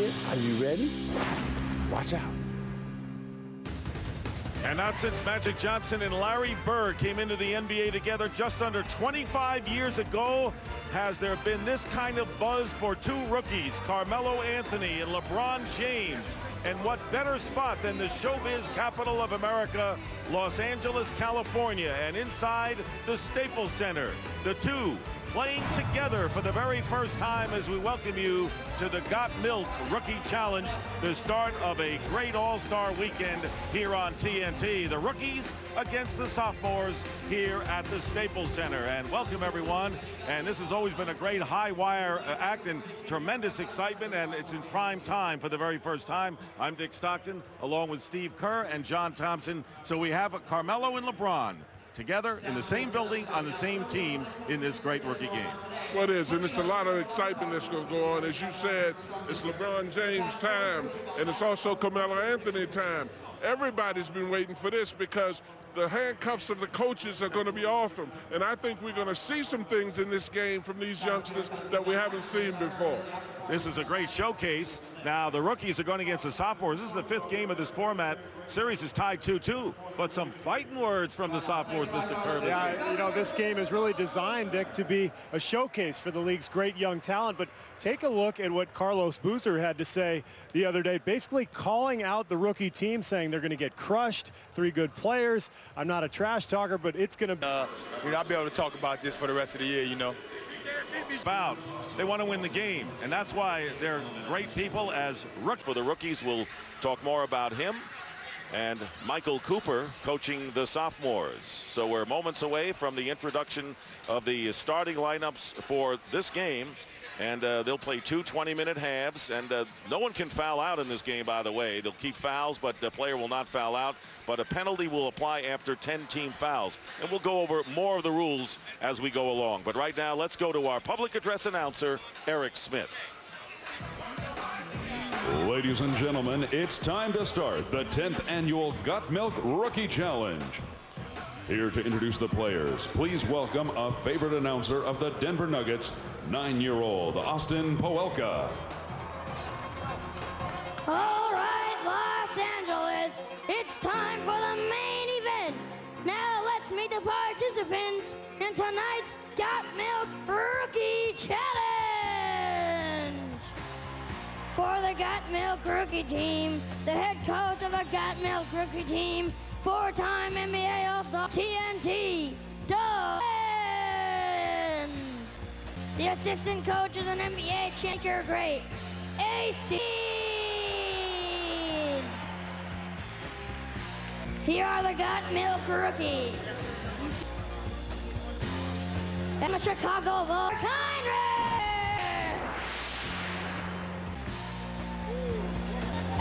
it. Are you ready? Watch out. And not since Magic Johnson and Larry Bird came into the NBA together just under 25 years ago has there been this kind of buzz for two rookies, Carmelo Anthony and LeBron James. And what better spot than the showbiz capital of America, Los Angeles, California, and inside the Staples Center. The two playing together for the very first time as we welcome you to the Got Milk Rookie Challenge, the start of a great all-star weekend here on TNT. The rookies against the sophomores here at the Staples Center. And welcome everyone. And this has always been a great high-wire act and tremendous excitement, and it's in prime time for the very first time. I'm Dick Stockton, along with Steve Kerr and John Thompson. So we have Carmelo and LeBron together in the same building on the same team in this great rookie game. Well, it is, and it's a lot of excitement that's going to go on. As you said, it's LeBron James time, and it's also Carmelo Anthony time. Everybody's been waiting for this because the handcuffs of the coaches are going to be off them, and I think we're going to see some things in this game from these youngsters that we haven't seen before. This is a great showcase. Now, the rookies are going against the sophomores. This is the fifth game of this format. Series is tied 2-2, but some fighting words from the sophomores, Mr. Kerr. Yeah, you know, this game is really designed, Dick, to be a showcase for the league's great young talent. But take a look at what Carlos Boozer had to say the other day, basically calling out the rookie team, saying they're going to get crushed, three good players. I'm not a trash talker, but it's going to... I'll be able to talk about this for the rest of the year, you know. They want to win the game, and that's why they're great people as rookies. For the rookies, we'll talk more about him and Michael Cooper coaching the sophomores. So we're moments away from the introduction of the starting lineups for this game, and they'll play two 20-minute halves, and no one can foul out in this game, by the way. They'll keep fouls, but the player will not foul out, but a penalty will apply after 10 team fouls. And we'll go over more of the rules as we go along. But right now, let's go to our public address announcer, Eric Smith. Ladies and gentlemen, it's time to start the 10th annual Got Milk Rookie Challenge. Here to introduce the players, please welcome a favorite announcer of the Denver Nuggets, 9-year-old Austin Poelka. All right, Los Angeles, it's time for the main event. Now let's meet the participants in tonight's Got Milk Rookie Challenge. For the Got Milk Rookie team, the head coach of the Got Milk Rookie team, four-time NBA All-Star TNT, Doug. The assistant coach is an NBA champion, great AC. Here are the Got Milk rookies. And the Chicago Bulls,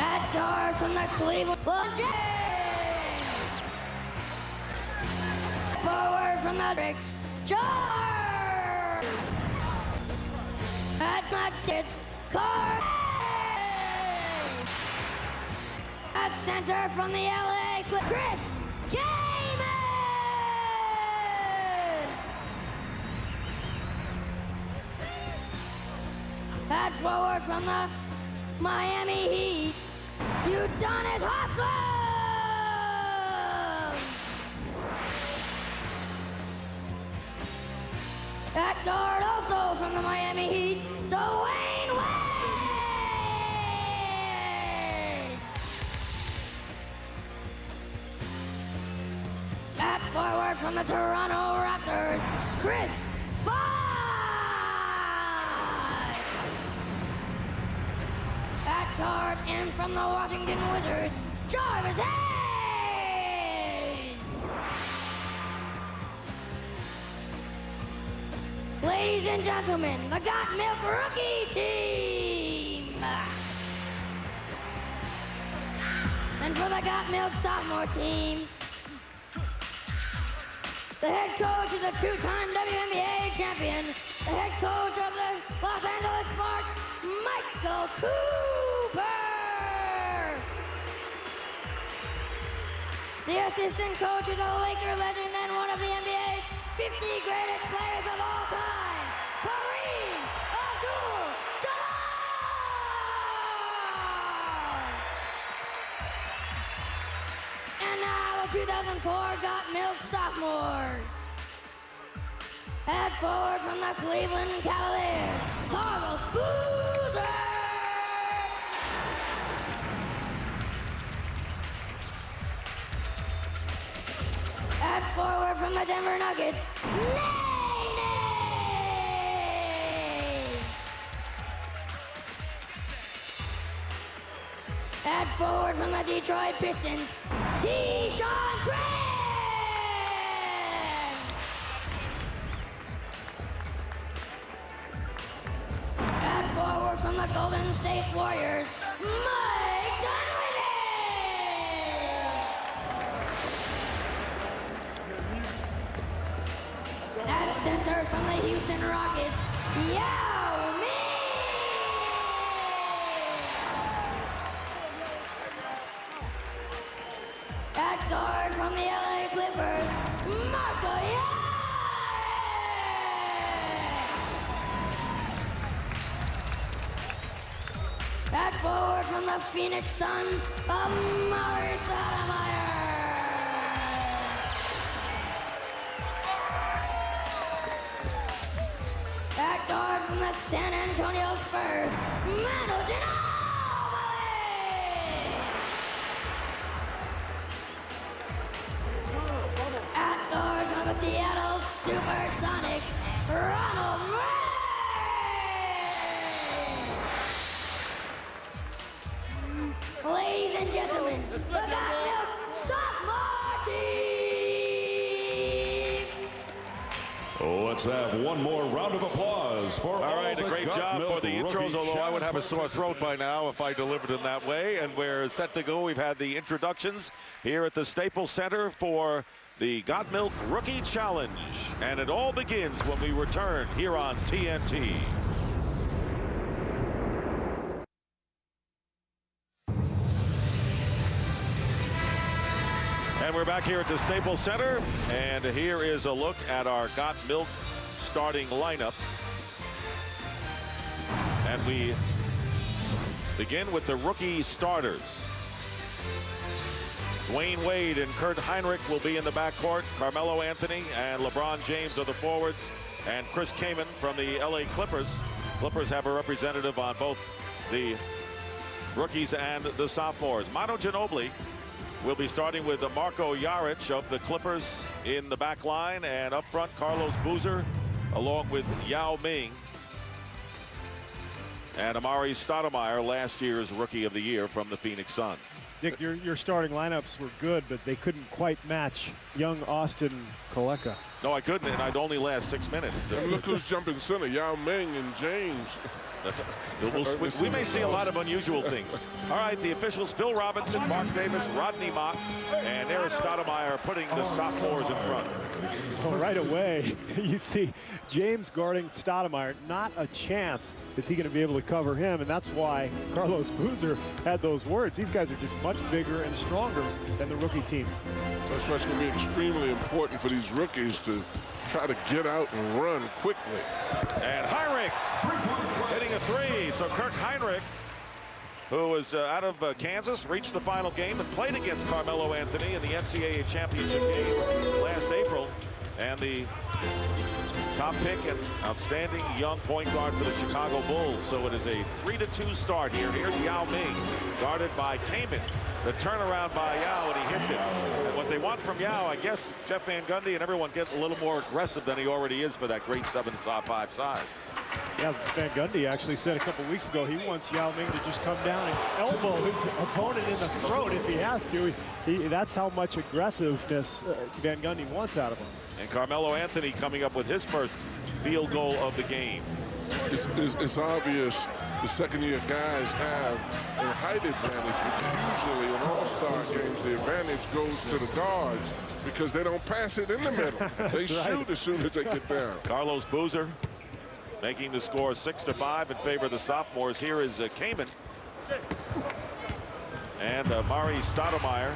at guard from the Cleveland James. Forward from the Jaric, George. At Nuggets, Carl. At center from the LA Clippers, Chris Kaman. At forward from the Miami Heat, Udonis Haslem. At guard also from the Miami Heat, Dwayne Wade. At forward from the Toronto Raptors, Chris Bosh. At guard in from the Washington Wizards, Jarvis Hayes. Ladies and gentlemen, the Got Milk Rookie team. And for the Got Milk Sophomore team, the head coach is a two-time WNBA champion, the head coach of the Los Angeles Sparks, Michael Cooper. The assistant coach is a Laker legend and one of the NBA's 50 greatest players of all time, Kareem Abdul-Jabbar. 2004 Got Milk Sophomores. At forward from the Cleveland Cavaliers, Carlos Boozer. At forward from the Denver Nuggets, Nene. At forward from the Detroit Pistons, T-Sean Prince. At forward from the Golden State Warriors, Mike Dunleavy. At center from the Houston Rockets, Yao Ming. At guard from the LA Clippers, Marco Jaric. At forward from the Phoenix Suns, Stoudemire. At guard from the San Antonio Spurs, Manu Ginobili. At guard from the Seattle Supersonics, Ronald Ray. Ladies and gentlemen, the Got Milk Sophomore team. Let's have one more round of applause for All right, a the great Got job Milk for the intros, Rookie although I would have a Challenge sore throat by now if I delivered them that way. And we're set to go. We've had the introductions here at the Staples Center for the Got Milk Rookie Challenge. And it all begins when we return here on TNT. And we're back here at the Staples Center, and here is a look at our Got Milk starting lineups. And we begin with the rookie starters. Dwayne Wade and Kurt Heinrich will be in the backcourt. Carmelo Anthony and LeBron James are the forwards. And Chris Kaman from the LA Clippers. Clippers have a representative on both the rookies and the sophomores. Manu Ginobili will be starting with Marco Jaric of the Clippers in the back line, and up front Carlos Boozer along with Yao Ming and Amari Stoudemire, last year's Rookie of the Year from the Phoenix Suns. Dick, your starting lineups were good, but they couldn't quite match young Austin Koleka. No, I couldn't, and I'd only last 6 minutes. And look who's jumping center, Yao Ming and James. We may see a lot of unusual things. All right, the officials, Phil Robinson, Mark Davis, Rodney Mott, and Eris Stoudemire putting the sophomores in front. Well, right away, you see James guarding Stoudemire. Not a chance is he going to be able to cover him, and that's why Carlos Boozer had those words. These guys are just much bigger and stronger than the rookie team. That's why it's going to be extremely important for these rookies to try to get out and run quickly. And Heinrich hitting a three. So Kirk Heinrich, who was out of Kansas, reached the final game and played against Carmelo Anthony in the NCAA championship game last April. And the top pick and outstanding young point guard for the Chicago Bulls. So it is a 3-2 start here. Here's Yao Ming, guarded by Kaman. The turnaround by Yao, and he hits it. And what they want from Yao, I guess Jeff Van Gundy and everyone get a little more aggressive than he already is for that great 7'5" size. Yeah, Van Gundy actually said a couple weeks ago he wants Yao Ming to just come down and elbow his opponent in the throat if he has to. That's how much aggressiveness Van Gundy wants out of him. And Carmelo Anthony coming up with his first field goal of the game. It's obvious the second-year guys have a height advantage, but usually in all-star games the advantage goes to the guards because they don't pass it in the middle. They shoot as soon as they get down. Carlos Boozer making the score 6-5 in favor of the sophomores. Here is Kaman. And Amari Stoudemire,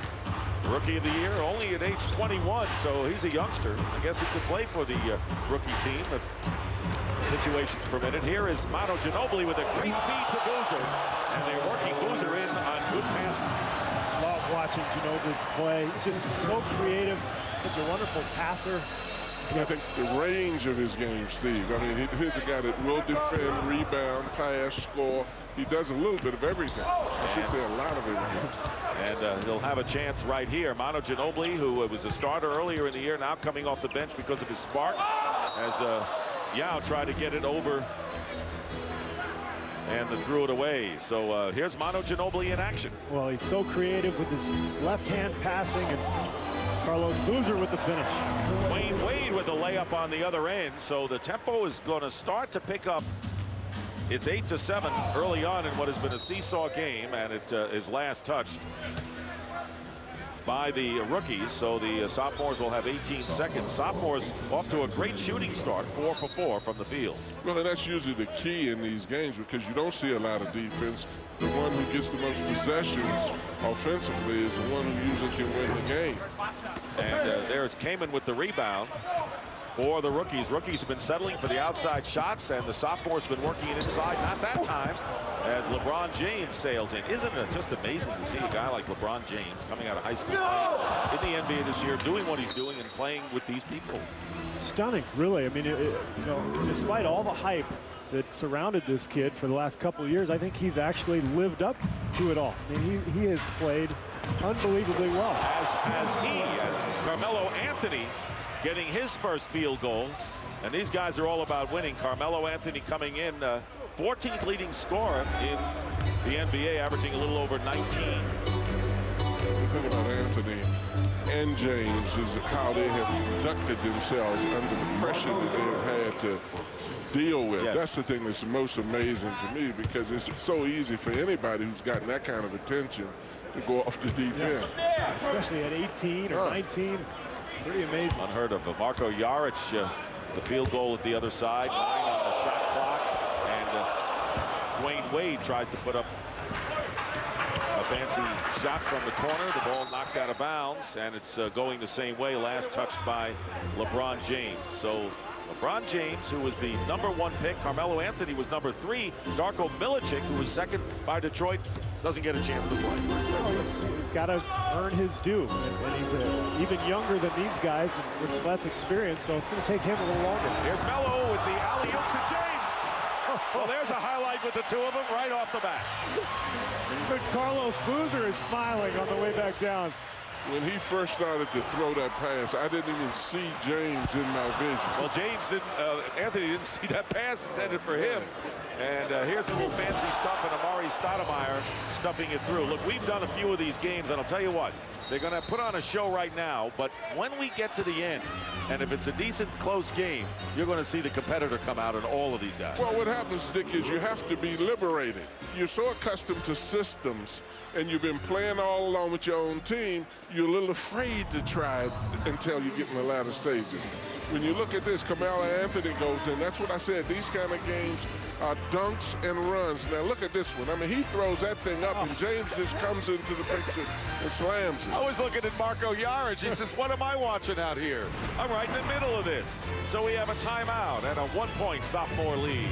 Rookie of the Year, only at age 21, so he's a youngster. I guess he could play for the rookie team if situations permitted. Here is Manu Ginobili with a great feed to Boozer, and they're working Boozer in on good passes. Love watching Ginobili play. He's just so creative, such a wonderful passer. I think the range of his game, Steve. I mean, here's a guy that will defend, rebound, pass, score. He does a little bit of everything. I should say a lot of everything. And he'll have a chance right here. Manu Ginobili, who was a starter earlier in the year, now coming off the bench because of his spark, as Yao tried to get it over and threw it away. So here's Manu Ginobili in action. Well, he's so creative with his left hand passing, and Carlos Boozer with the finish. Dwayne Wade with a layup on the other end. So the tempo is going to start to pick up. It's 8-7 early on in what has been a seesaw game, and it is last touched by the rookies. So the sophomores will have 18 seconds. Sophomores off to a great shooting start, 4 for 4 from the field. Well, and that's usually the key in these games, because you don't see a lot of defense. The one who gets the most possessions offensively is the one who usually can win the game. And there's Kamen with the rebound for the rookies. Rookies have been settling for the outside shots, and the sophomores have been working it inside. Not that time, as LeBron James sails in. Isn't it just amazing to see a guy like LeBron James coming out of high school in the NBA this year, doing what he's doing and playing with these people? Stunning, really. I mean, you know, despite all the hype that surrounded this kid for the last couple of years, I think he's actually lived up to it all. I mean, he has played unbelievably well. As Carmelo Anthony getting his first field goal, and these guys are all about winning. Carmelo Anthony coming in 14th leading scorer in the NBA, averaging a little over 19. The thing about Anthony and James is how they have conducted themselves under the pressure that they've had to deal with. Yes. That's the thing that's most amazing to me, because it's so easy for anybody who's gotten that kind of attention to go off the deep end. Especially at 18 or 19. Pretty amazing. Unheard of. Marko Jaric, the field goal at the other side, 9 on the shot clock, and Dwayne Wade tries to put up a fancy shot from the corner. The ball knocked out of bounds, and it's going the same way. Last touched by LeBron James. So LeBron James, who was the #1 pick, Carmelo Anthony was #3, Darko Milicic, who was second by Detroit, doesn't get a chance to play. Well, he's got to earn his due, and he's even younger than these guys and with less experience, so it's going to take him a little longer. Here's Melo with the alley-oop to James. Well, there's a highlight with the two of them right off the bat. But Carlos Boozer is smiling on the way back down. When he first started to throw that pass, I didn't even see James in my vision. Well, Anthony didn't see that pass intended for him. And here's a little fancy stuff, and Amari Stoudemire stuffing it through. Look, we've done a few of these games, and I'll tell you what, they're going to put on a show right now, but when we get to the end, and if it's a decent, close game, you're going to see the competitor come out in all of these guys. Well, what happens, Dick, is you have to be liberated. You're so accustomed to systems, and you've been playing all along with your own team, you're a little afraid to try it until you get in the latter stages. When you look at this, Carmelo Anthony goes in. That's what I said. These kind of games are dunks and runs. Now look at this one. I mean, he throws that thing up, and James just comes into the picture and slams it. I was looking at Marko Jaric. He says, what am I watching out here? I'm right in the middle of this. So we have a timeout and a 1-point sophomore lead.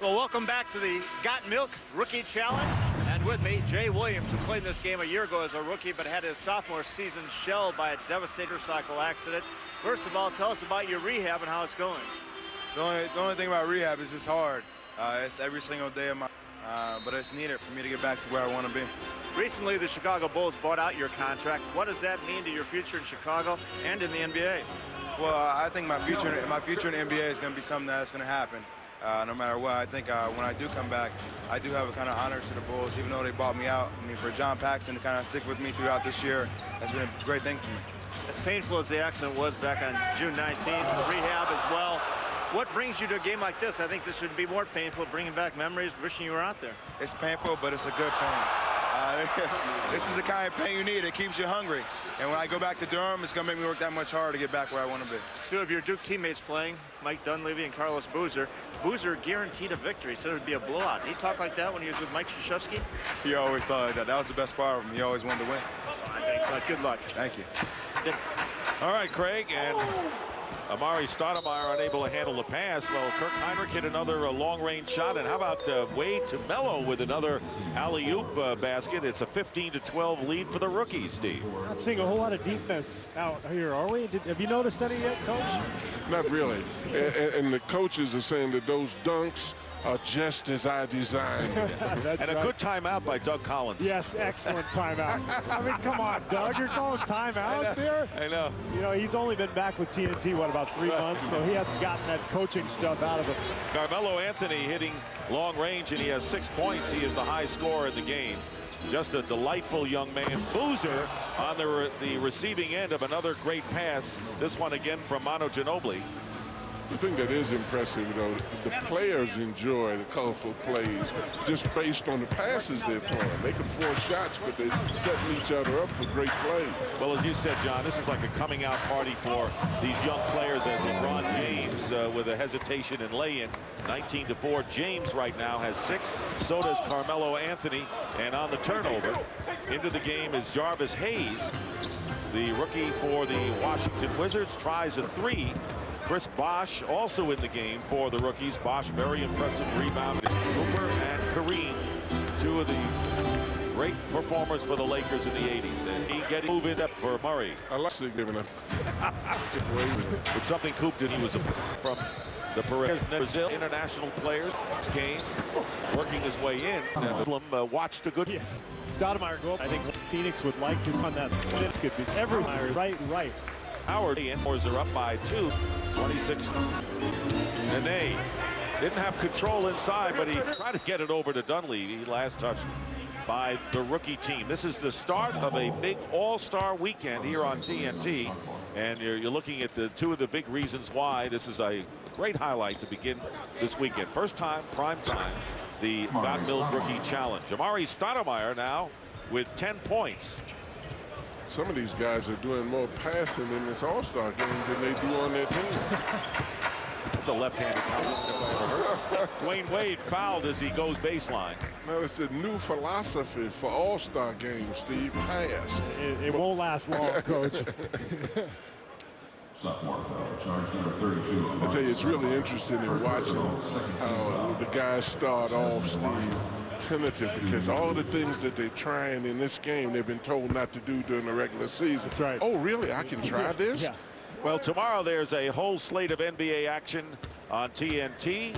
Well, welcome back to the Got Milk Rookie Challenge. And with me, Jay Williams, who played this game a year ago as a rookie, but had his sophomore season shelled by a devastator cycle accident. First of all, tell us about your rehab and how it's going. The only thing about rehab is it's hard. It's every single day of my but it's needed for me to get back to where I want to be. Recently, the Chicago Bulls bought out your contract. What does that mean to your future in Chicago and in the NBA? Well, I think my future in the NBA is going to be something that's going to happen. No matter what, I think when I do come back, I do have a kind of honor to the Bulls, even though they bought me out. I mean, for John Paxson to kind of stick with me throughout this year, that's been a great thing for me. As painful as the accident was back on June 19th, the rehab as well, what brings you to a game like this? I think this would be more painful, bringing back memories, wishing you were out there. It's painful, but it's a good pain. This is the kind of pain you need. It keeps you hungry. And when I go back to Durham, it's going to make me work that much harder to get back where I want to be. Two of your Duke teammates playing, Mike Dunleavy and Carlos Boozer. Boozer guaranteed a victory, said it would be a blowout. Did he talk like that when he was with Mike Krzyzewski? He always thought like that. That was the best part of him. He always wanted to win. Thanks. Good luck. Thank you. All right, Craig, and Amari Stoudemire unable to handle the pass. Well, Kirk Heinrich hit another long-range shot. And how about Wade to Mello with another alley-oop basket? It's a 15-12 lead for the rookies, Steve. Not seeing a whole lot of defense out here, are we? Have you noticed any yet, Coach? Not really. And the coaches are saying that those dunks are just as I designed. And a good timeout by Doug Collins. Yes, excellent timeout. I mean, come on, Doug, you're calling timeouts here? I know. You know, he's only been back with TNT, what, about 3 months, so he hasn't gotten that coaching stuff out of him. Carmelo Anthony hitting long range, and he has 6 points. He is the high scorer in the game. Just a delightful young man. Boozer on the receiving end of another great pass. This one again from Manu Ginobili. The thing that is impressive, though, the players enjoy the colorful plays just based on the passes they're throwing. They can force shots, but they're setting each other up for great plays. Well, as you said, John, this is like a coming out party for these young players as LeBron James with a hesitation and lay-in. 19-4. James right now has 6. So does Carmelo Anthony. And on the turnover, into the game is Jarvis Hayes, the rookie for the Washington Wizards, tries a 3. Chris Bosh also in the game for the rookies. Bosh, very impressive rebound. Cooper and Kareem, 2 of the great performers for the Lakers in the 80s. And he getting moving up for Murray. I like significant. But something Coop did, he was from the Perez Brazil international players. This game working his way in. Muslim watched a good. Yes. Stoudemire go up. I think Phoenix would like to run that. This could be everywhere. Right. Howard and Moors are up by 2, 26. Nene didn't have control inside, but he tried to get it over to Dunleavy. Last touch by the rookie team. This is the start of a big all-star weekend here on TNT. And you're looking at the 2 of the big reasons why this is a great highlight to begin this weekend. First time, prime time, the Got Milk Rookie Challenge. Amari Stoudemire now with 10 points. Some of these guys are doing more passing in this All-Star game than they do on their team. That's a left-handed compliment if I ever heard. Dwayne Wade fouled as he goes baseline. Now it's a new philosophy for All-Star games, Steve. Pass. It won't last long, Coach. Sophomore foul, charge number 32. I tell you, it's really interesting in watching how the guys start off, Steve, tentative, because all the things that they're trying in this game, they've been told not to do during the regular season. That's right. Oh, really? I can try this? Yeah. Well, tomorrow there's a whole slate of NBA action on TNT,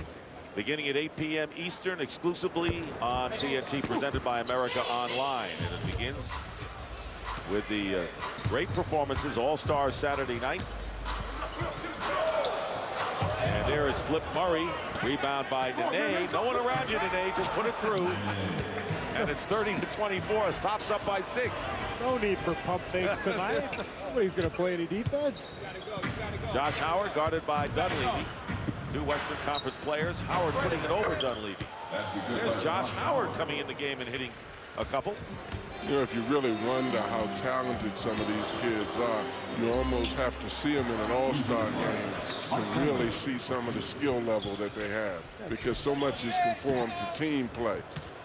beginning at 8 p.m. Eastern, exclusively on TNT, presented by America Online. And it begins with the great performances, All-Star Saturday night. And there is Flip Murray, rebound by Nene. No one around you, Nene, just put it through. And it's 30-24, stops up by 6. No need for pump fakes tonight. Nobody's going to play any defense. Josh Howard guarded by Dunleavy. 2 Western Conference players. Howard putting it over Dunleavy. There's Josh Howard coming in the game and hitting a couple. You know, if you really wonder how talented some of these kids are, you almost have to see them in an all-star game to really see some of the skill level that they have, because so much is conformed to team play.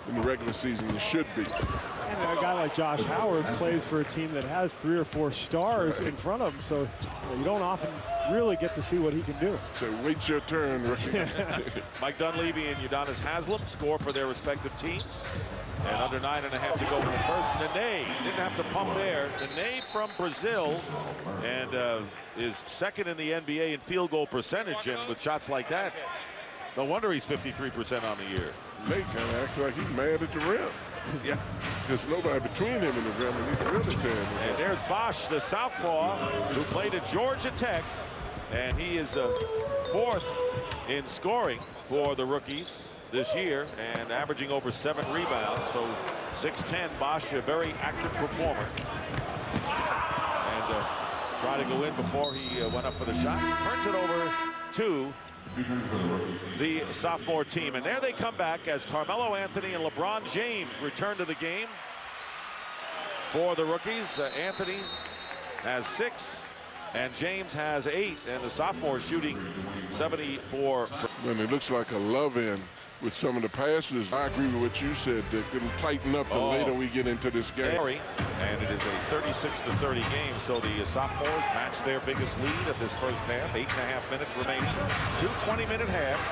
In the regular season, it should be. And a guy like Josh Howard plays for a team that has 3 or 4 stars in front of him, so you don't often really get to see what he can do. So wait your turn, rookie. Mike Dunleavy and Udonis Haslem score for their respective teams. And under 9.5 to go in the first. Nene didn't have to pump there. Nene from Brazil and is second in the NBA in field goal percentage, and with shots like that, no wonder he's 53% on the year. Nate kind of acts like he's mad at the rim. Yeah. There's nobody between him and the rim, and he can really tear him. And there's Bosh, the southpaw, who played at Georgia Tech, and he is 4th in scoring for the rookies this year and averaging over 7 rebounds. So 6'10", Bosh, a very active performer. And try to go in before he went up for the shot. Turns it over to the sophomore team. And there they come back as Carmelo Anthony and LeBron James return to the game for the rookies. Anthony has 6 and James has 8, and the sophomore shooting 74%. And it looks like a love-in with some of the passes. I agree with what you said, Dick. It'll tighten up the later we get into this game. And it is a 36-30 game, so the sophomores match their biggest lead of this first half. 8.5 minutes remaining. 2 20-minute halves.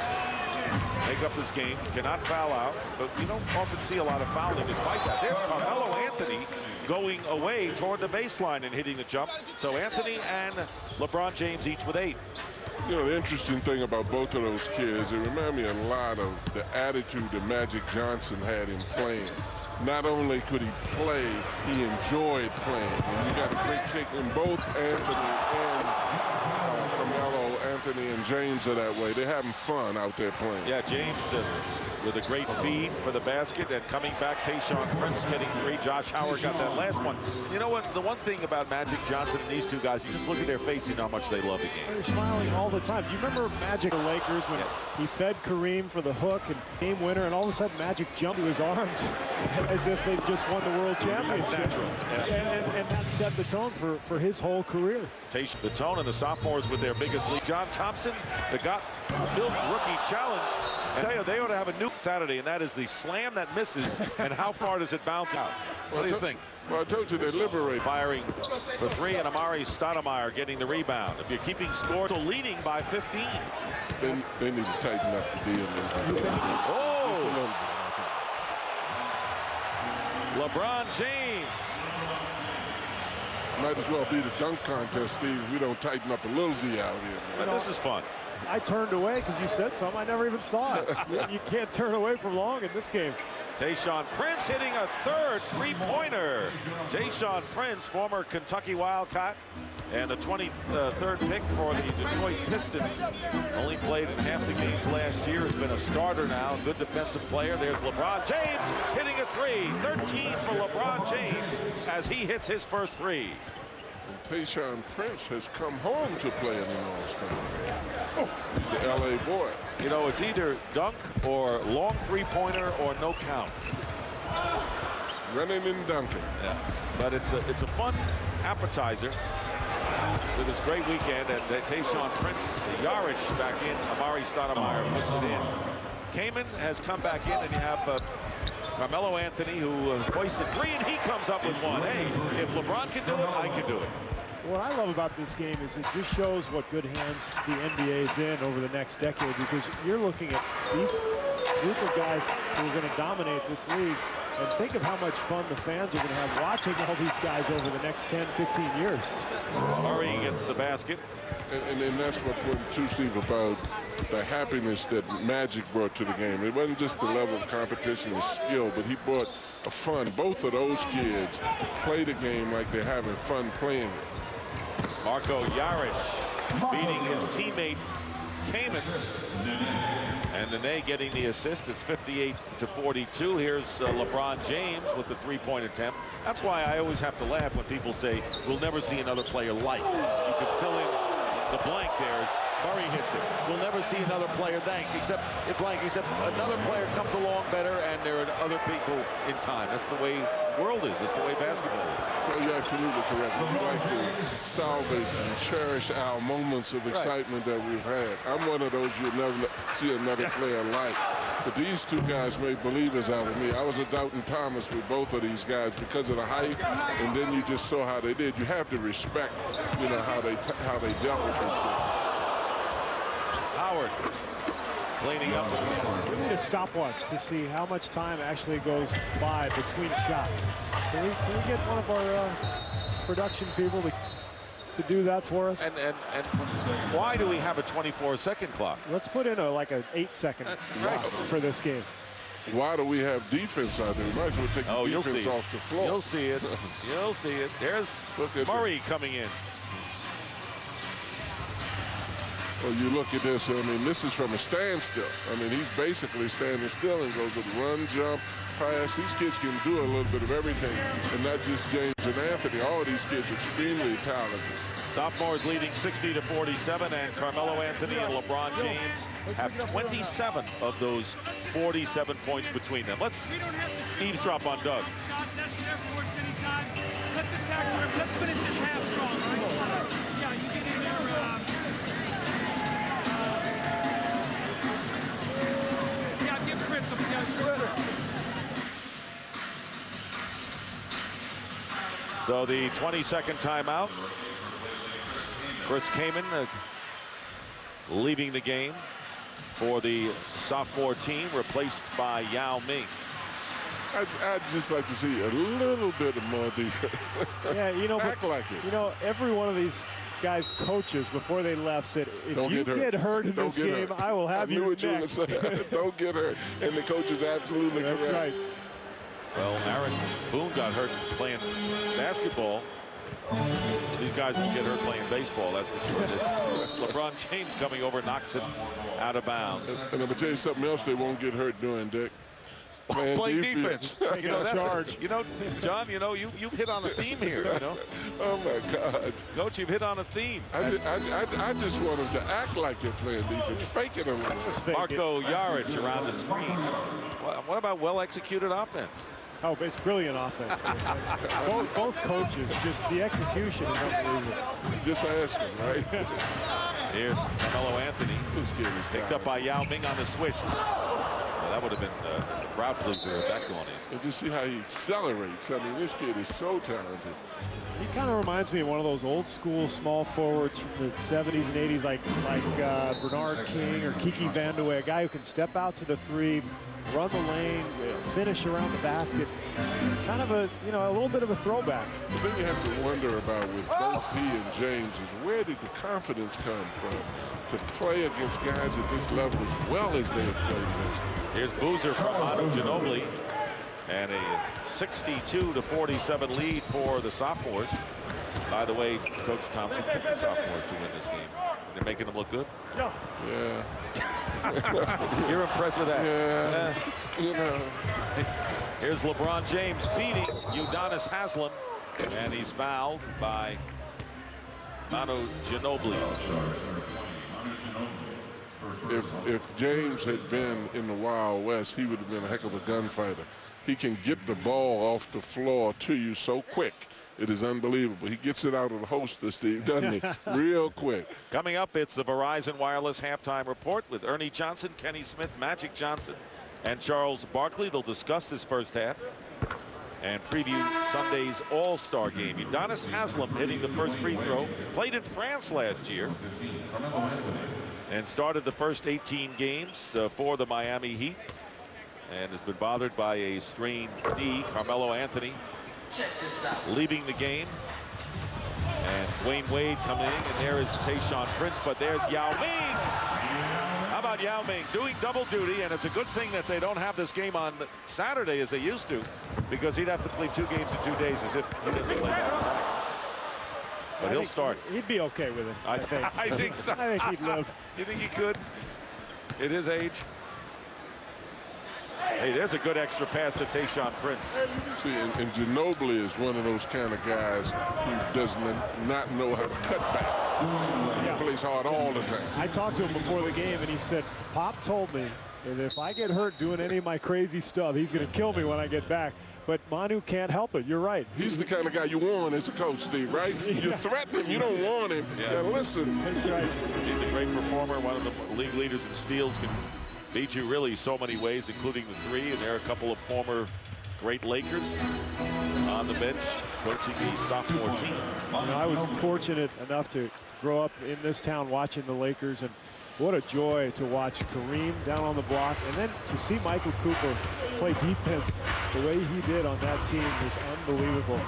Make up this game, cannot foul out, but we don't often see a lot of fouling despite that. There's Carmelo Anthony going away toward the baseline and hitting the jump. So Anthony and LeBron James each with 8. You know, the interesting thing about both of those kids, it reminds me a lot of the attitude that Magic Johnson had in playing. Not only could he play, he enjoyed playing. And you got a great kick in both Anthony and Carmelo. Anthony and James are that way. They're having fun out there playing. Yeah, James with a great feed for the basket, and coming back, Tayshaun Prince getting 3. Josh Howard got that last one. You know what? The one thing about Magic Johnson and these two guys, you just look at their face, you know how much they love the game. They're smiling all the time. Do you remember Magic the Lakers when he fed Kareem for the hook and game winner, and all of a sudden Magic jumped to his arms as if they just won the world championship? That's natural. Yeah. And that set the tone for his whole career. The tone and the sophomores with their biggest lead. John Thompson, the Got Milk Rookie Challenge. And I tell you, they ought to have a new Saturday, and that is the slam that misses, and how far does it bounce out? What do you think? Well, I told you they liberate. Firing for 3, and Amari Stoudemire getting the rebound. If you're keeping score, so leading by 15. They need to tighten up the deal. Oh! LeBron James. Might as well be the dunk contest, Steve. We don't tighten up a little D out here. And this is fun. I turned away because you said something. I never even saw it. You can't turn away for long in this game. Tayshaun Prince hitting a 3rd three-pointer. Tayshaun Prince, former Kentucky Wildcat, and the 23rd pick for the Detroit Pistons. Only played in half the games last year. Has been a starter now. Good defensive player. There's LeBron James hitting a 3. 13 for LeBron James as he hits his first 3. Tayshaun Prince has come home to play in an All-Star. Oh, he's an L.A. boy. You know, it's either dunk or long three-pointer or no count. Running and dunking. Yeah. But it's a fun appetizer with this great weekend. And Tayshaun Prince, Jaric back in. Amari Stoudemire puts it in. Kamen has come back in, and you have Carmelo Anthony, who hoisted 3, and he comes up with 1. Hey, if LeBron can do it, I can do it. What I love about this game is it just shows what good hands the NBA is in over the next decade, because you're looking at these group of guys who are going to dominate this league, and think of how much fun the fans are going to have watching all these guys over the next 10, 15 years. Murray gets the basket. And that's my point too, Steve, about the happiness that Magic brought to the game. It wasn't just the level of competition and skill, but he brought a fun. Both of those kids play the game like they're having fun playing it. Marco Jaric beating his teammate Kamen. And Nene getting the assist. It's 58-42. Here's LeBron James with the 3-point attempt. That's why I always have to laugh when people say we'll never see another player like. You can fill in the blank there as Murray hits it. We'll never see another player except another player comes along better, and there are other people in time. That's the way the world is. It's the way basketball is. Well, you're absolutely correct. We like to salvage and cherish our moments of excitement that we've had. I'm one of those you'll never see another player like. But these two guys made believers out of me. I was a Doubting Thomas with both of these guys because of the height, and then you just saw how they did. You have to respect, you know, how they dealt with this thing. Howard cleaning up. We need a stopwatch to see how much time actually goes by between shots. Can we get one of our production people to do that for us? And why do we have a 24-second clock? Let's put in like an 8-second for this game. Why do we have defense out there? We might as well take the defense off the floor. You'll see it. You'll see it. There's Murray coming in. Well, you look at this, I mean, this is from a standstill. I mean, he's basically standing still and goes with run, jump, pass. These kids can do a little bit of everything, and not just James and Anthony. All of these kids are extremely talented. Sophomores leading 60-47, and Carmelo Anthony and LeBron James have 27 of those 47 points between them. Let's eavesdrop on Doug. Let's attack. Let's finish this half strong, right? Yeah, you get in there. Yeah, give So the 22nd timeout. Chris Kaman leaving the game for the sophomore team, replaced by Yao Ming. I'd just like to see a little bit of more defense. Yeah, you know, act like it. You know, every one of these guys' coaches before they left said, if you get hurt in this game, I will have you next. Don't get hurt. And the coach is absolutely correct. That's right. Well, Aaron Boone got hurt playing basketball. These guys will get hurt playing baseball, that's for sure. LeBron James coming over knocks it out of bounds. And I'm going to tell you something else they won't get hurt doing, Dick. Playing defense. You know, charge. You know, John, you know, you've hit on a theme here, you know. Oh, my God. Coach, you've hit on a theme. I just want them to act like they're playing defense. Fake it a little. Marco Jaric around the screen. What about well-executed offense? Oh, it's brilliant offense. both coaches, just the execution is unbelievable. Just ask him, right? Here's Carmelo Anthony. This kid is picked up by Yao Ming on the switch. Well, that would have been a crowd pleaser if that going in. And just see how he accelerates. I mean, this kid is so talented. He kind of reminds me of one of those old school small forwards from the 70s and 80s, like Bernard King or Kiki Vandeweghe, a guy who can step out to the three, run the lane, finish around the basket. Kind of a, you know, a little bit of a throwback. The thing you have to wonder about with both he and James is where did the confidence come from to play against guys at this level as well as they have played against them? Here's Boozer from Manu Ginobili, and a 62-47 lead for the sophomores. By the way, Coach Thompson picked the sophomores to win this game. They're making them look good. Yeah. You're impressed with that? Yeah. You know. Here's LeBron James feeding Udonis Haslem, and he's fouled by Manu Ginobili. If James had been in the Wild West, he would have been a heck of a gunfighter. He can get the ball off the floor to you so quick. It is unbelievable. He gets it out of the holster, Steve, doesn't he? Real quick. Coming up, it's the Verizon Wireless Halftime Report with Ernie Johnson, Kenny Smith, Magic Johnson, and Charles Barkley. They'll discuss this first half and preview Sunday's All-Star game. Udonis Haslem hitting the first free throw. Played in France last year and started the first 18 games for the Miami Heat and has been bothered by a strained knee. Carmelo Anthony leaving the game, and Dwayne Wade coming in, and there is Tayshaun Prince, but there's Yao Ming. How about Yao Ming doing double duty? And it's a good thing that they don't have this game on Saturday as they used to, because he'd have to play 2 games in 2 days as if he doesn't play that. But he'll start. He'd be okay with it, I think. I think so. I think he'd live. You think he could at his age? Hey, there's a good extra pass to Tayshaun Prince. See, and Ginobili is one of those kind of guys who does not know how to cut back. He plays hard all the time. I talked to him before the game, and he said, Pop told me that if I get hurt doing any of my crazy stuff, he's going to kill me when I get back. But Manu can't help it. You're right. He's the kind of guy you want as a coach, Steve, right? You threaten him. You don't want him. Yeah. Now, listen. That's right. He's a great performer, one of the league leaders in steals, can beat you really so many ways, including the three. And there are a couple of former great Lakers on the bench coaching the sophomore team. You know, I was fortunate enough to grow up in this town watching the Lakers, and what a joy to watch Kareem down on the block, and then to see Michael Cooper play defense the way he did on that team was unbelievable.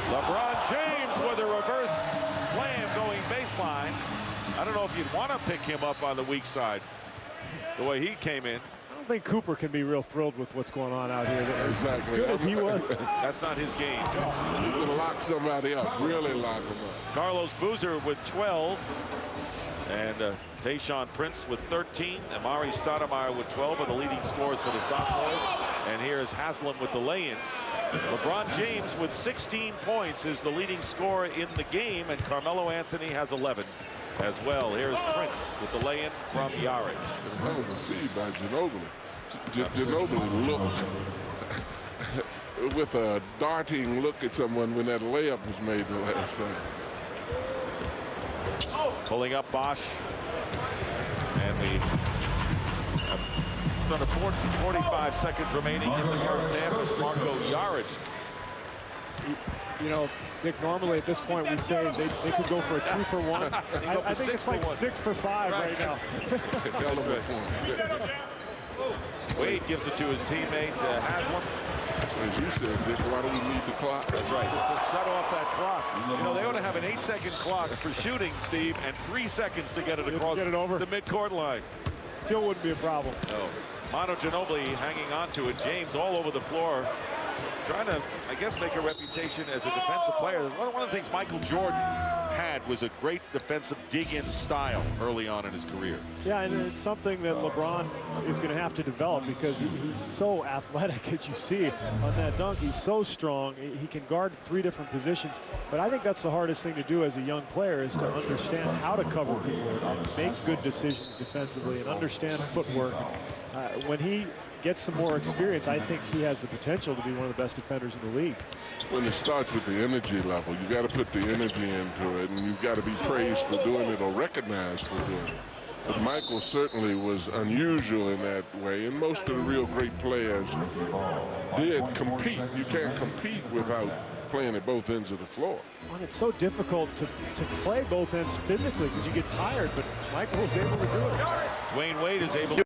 LeBron James with a reverse slam going baseline. I don't know if you'd want to pick him up on the weak side the way he came in. I don't think Cooper can be real thrilled with what's going on out here. Exactly. As good as he was. That's not his game. He can lock somebody up, really lock him up. Carlos Boozer with 12. And Tayshaun Prince with 13. Amari Stoudemire with 12 are the leading scorers for the sophomores. And here's Haslem with the lay-in. LeBron James with 16 points is the leading scorer in the game, and Carmelo Anthony has 11 as well. Here's Prince with the lay-in from Jaric. Hell of a feed by Ginobili. Ginobili looked with a darting look at someone when that layup was made the last time. Pulling up Bosch, and the Just under 45 seconds remaining in the first half as Marco Jaric. You know, Nick, normally at this point we say they could go for a 2 for 1. I think it's like 6 for 5 right now. Wade gives it to his teammate Haslam. As you said, Dick, why do we need the clock? That's right. To shut off that clock. You know, they ought to have an 8-second clock for shooting, Steve, and 3 seconds to get it across get it over. the midcourt line. Still wouldn't be a problem. No. Manu Ginobili hanging on to it. James all over the floor, trying to, I guess, make a reputation as a defensive player. One of the things Michael Jordan had was a great defensive dig-in style early on in his career. Yeah, and it's something that LeBron is going to have to develop because he's so athletic, as you see on that dunk. He's so strong. He can guard 3 different positions. But I think that's the hardest thing to do as a young player is to understand how to cover people, make good decisions defensively, and understand footwork. When he gets some more experience, I think he has the potential to be one of the best defenders in the league. When it starts with the energy level, you got to put the energy into it, and you've got to be praised for doing it or recognized for doing it. But Michael certainly was unusual in that way, and most of the real great players did compete. You can't compete without playing at both ends of the floor. Well, it's so difficult to play both ends physically because you get tired, but Michael was able to do it. Dwayne Wade is able to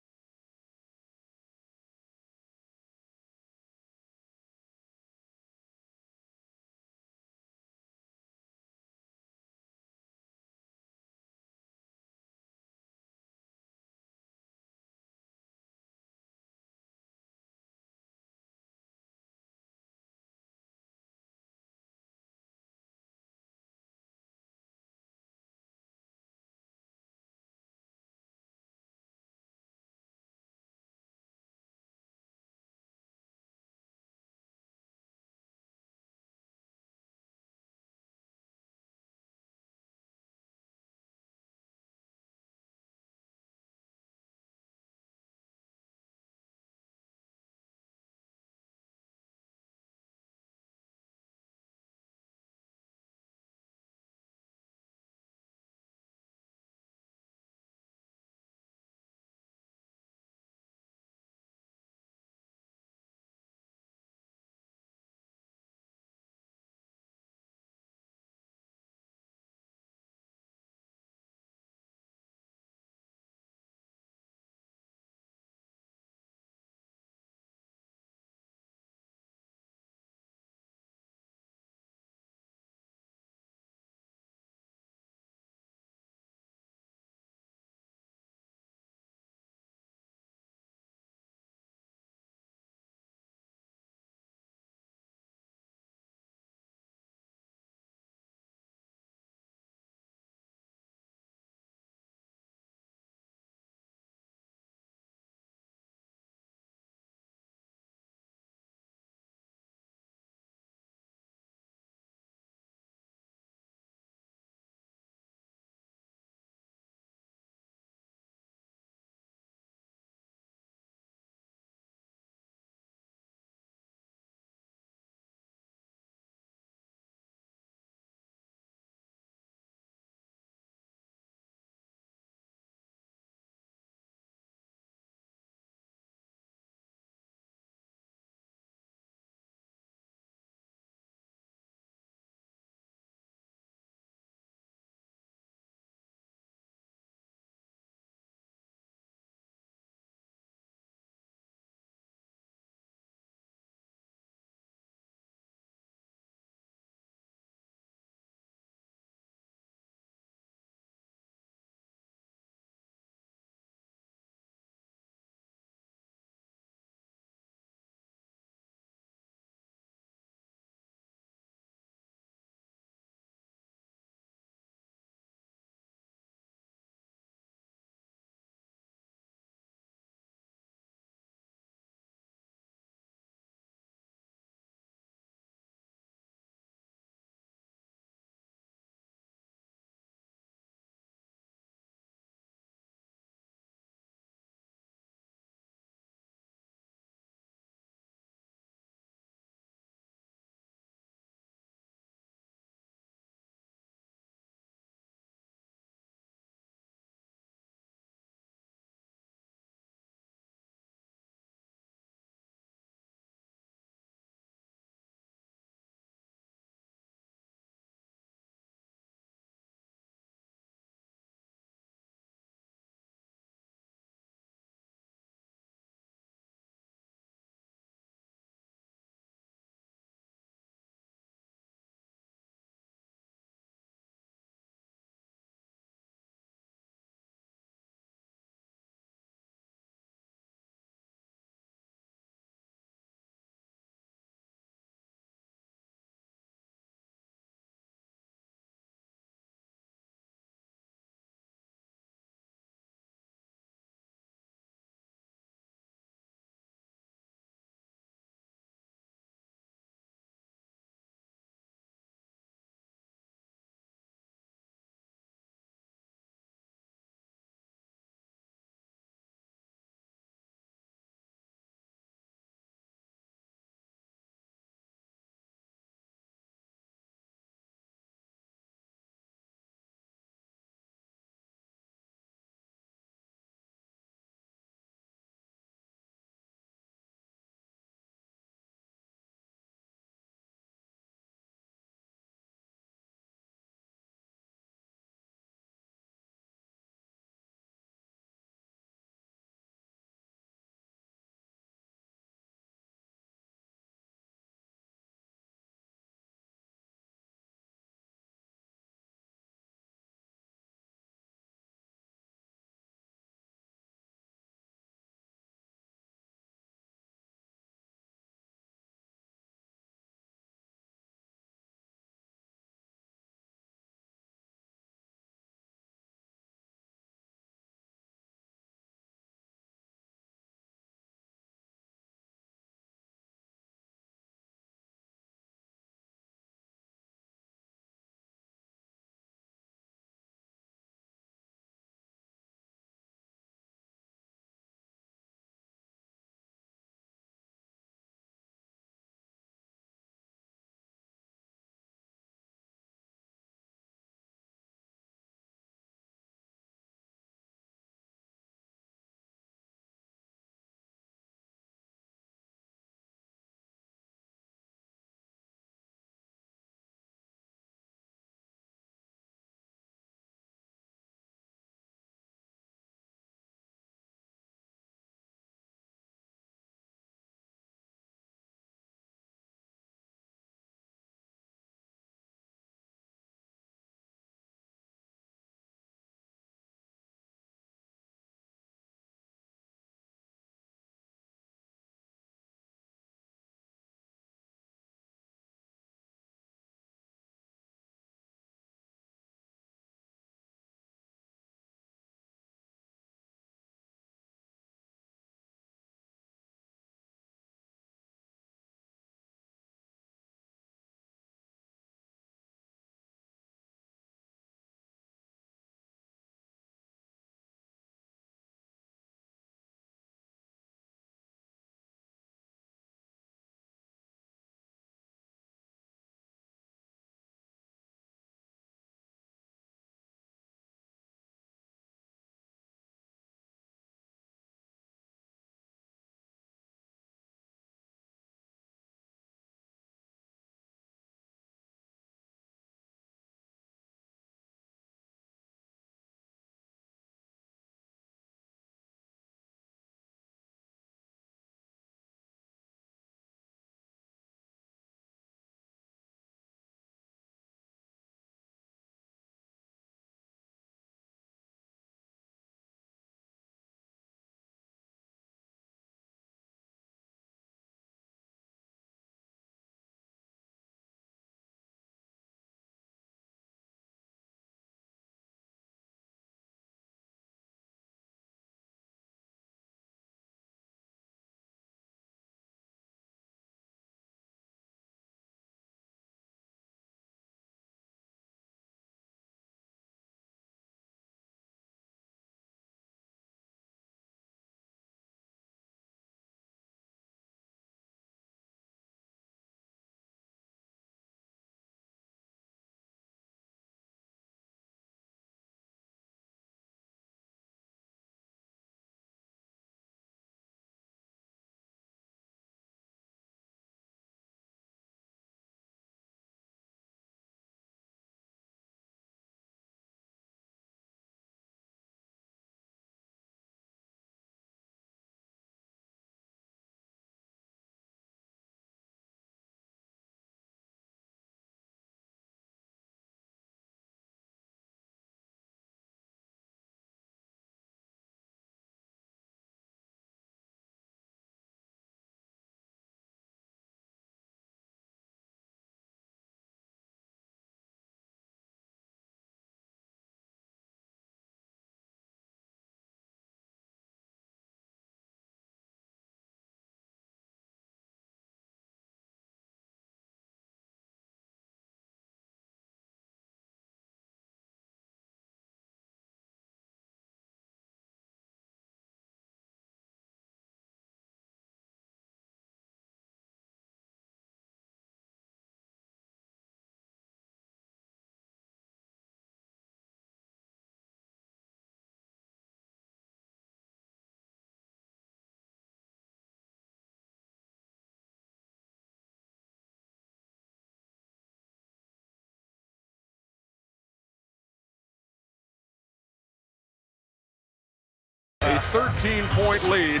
13-point lead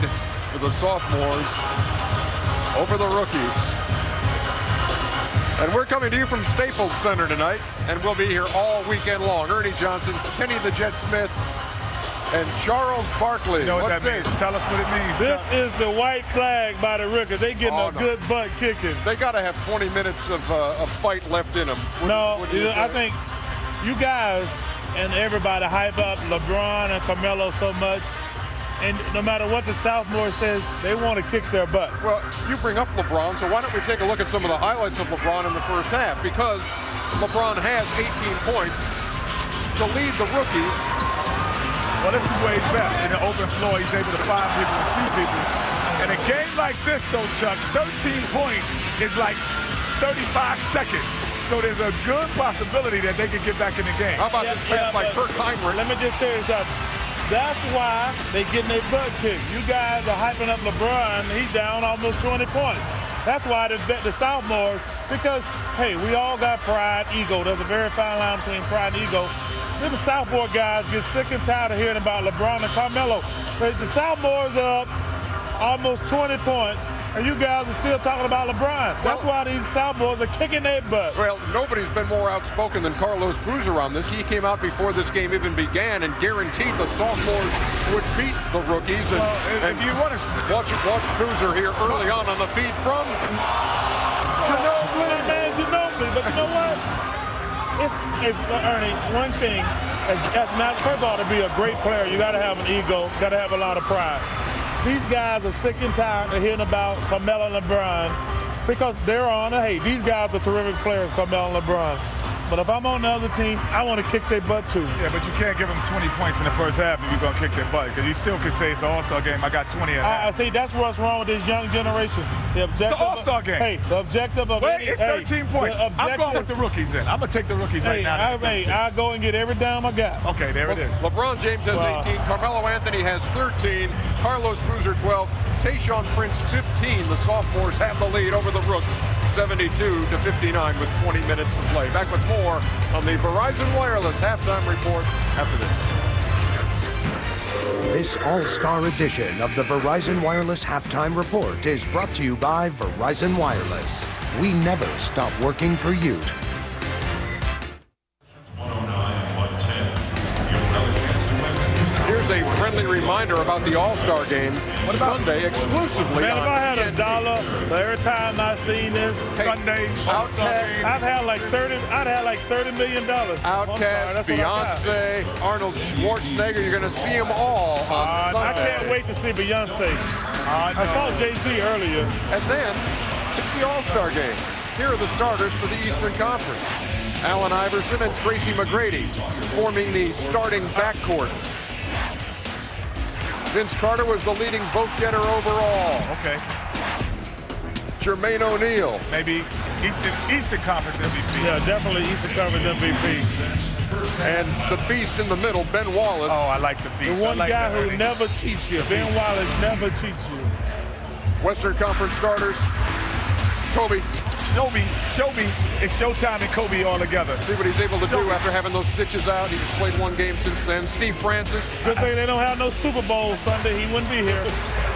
for the sophomores over the rookies. And we're coming to you from Staples Center tonight, and we'll be here all weekend long. Ernie Johnson, Kenny the Jet Smith, and Charles Barkley. You know what that means? Tell us what it means. This is the white flag by the rookies. They getting a good butt kicking. They got to have 20 minutes of fight left in them. I think you guys and everybody hype up LeBron and Carmelo so much. And no matter what the sophomore says, they want to kick their butt. Well, you bring up LeBron, so why don't we take a look at some of the highlights of LeBron in the first half? Because LeBron has 18 points to lead the rookies. Well, this is where he's best. In the open floor, he's able to find people and see people. In a game like this, though, Chuck, 13 points is like 35 seconds. So there's a good possibility that they can get back in the game. How about this pass by Kirk Heinrich? Let me just tell you something. That's why they getting their butt kicked. You guys are hyping up LeBron. He's down almost 20 points. That's why the sophomores, because, hey, we all got pride, ego. There's a very fine line between pride and ego. Then the sophomore guys get sick and tired of hearing about LeBron and Carmelo. But the sophomores are up almost 20 points, and you guys are still talking about LeBron. That's why these sophomores are kicking their butt. Well, nobody's been more outspoken than Carlos Boozer on this. He came out before this game even began and guaranteed the sophomores would beat the rookies. And if you want to watch Boozer here early on the feed from Ginobili. Man, Ginobili. But you know what? It's Ernie, one thing, that's not, first of all, to be a great player, you got to have an ego, got to have a lot of pride. These guys are sick and tired of hearing about Carmelo and LeBron because they're on hey, these guys are terrific players, Carmelo and LeBron. But if I'm on the other team, I want to kick their butt too. Yeah, but you can't give them 20 points in the first half if you're going to kick their butt, because you still could say it's an all-star game. I got 20 at half. I see, that's what's wrong with this young generation. The objective, it's an all-star game. Hey, the objective of it's 13 points. I'm going with the rookies then. I'm going to take the rookies right now. I'll go and get every dime I got. Okay, there it is. LeBron James has 18. Carmelo Anthony has 13. Carlos Boozer 12. Tayshaun Prince 15. The sophomores have the lead over the Rooks. 72-59 with 20 minutes to play. Back with more on the Verizon Wireless halftime report after this. This all-star edition of the Verizon Wireless halftime report is brought to you by Verizon Wireless. We never stop working for you. Here's a friendly reminder about the All-Star game Sunday exclusively. Man, if I had $1 every time I seen this Sunday All-Star game, I'd have like $30 million. Outkast, Beyonce, Arnold Schwarzenegger, you're going to see them all on Sunday. I can't wait to see Beyonce. I saw Jay-Z earlier. And then it's the All-Star game. Here are the starters for the Eastern Conference. Allen Iverson and Tracy McGrady forming the starting backcourt. Vince Carter was the leading vote getter overall. Okay. Jermaine O'Neal. Maybe Eastern Conference MVP. Yeah, definitely Eastern Conference MVP. And the beast in the middle, Ben Wallace. Oh, I like the beast. The one guy who never cheats you. Ben Wallace never cheats you. Western Conference starters. Kobe. Show me. It's Showtime and Kobe all together. See what he's able to do after having those stitches out. He's played one game since then. Steve Francis. Good thing they don't have no Super Bowl Sunday. He wouldn't be here.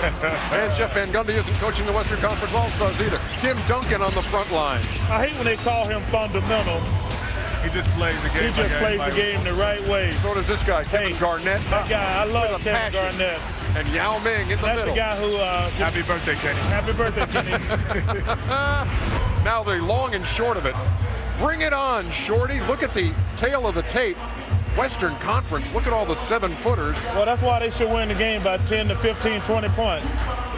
And Jeff Van Gundy isn't coaching the Western Conference All-Stars either. Tim Duncan on the front line. I hate when they call him fundamental. He just plays the game. He just plays the game the right way. So does this guy, Kevin Garnett. That guy, I love Kevin Garnett. And Yao Ming in the middle. That's the guy who... Happy birthday, Kenny. Happy birthday, Kenny. Now the long and short of it. Bring it on, Shorty. Look at the tail of the tape. Western Conference, look at all the 7-footers. Well, that's why they should win the game by 10 to 15, 20 points.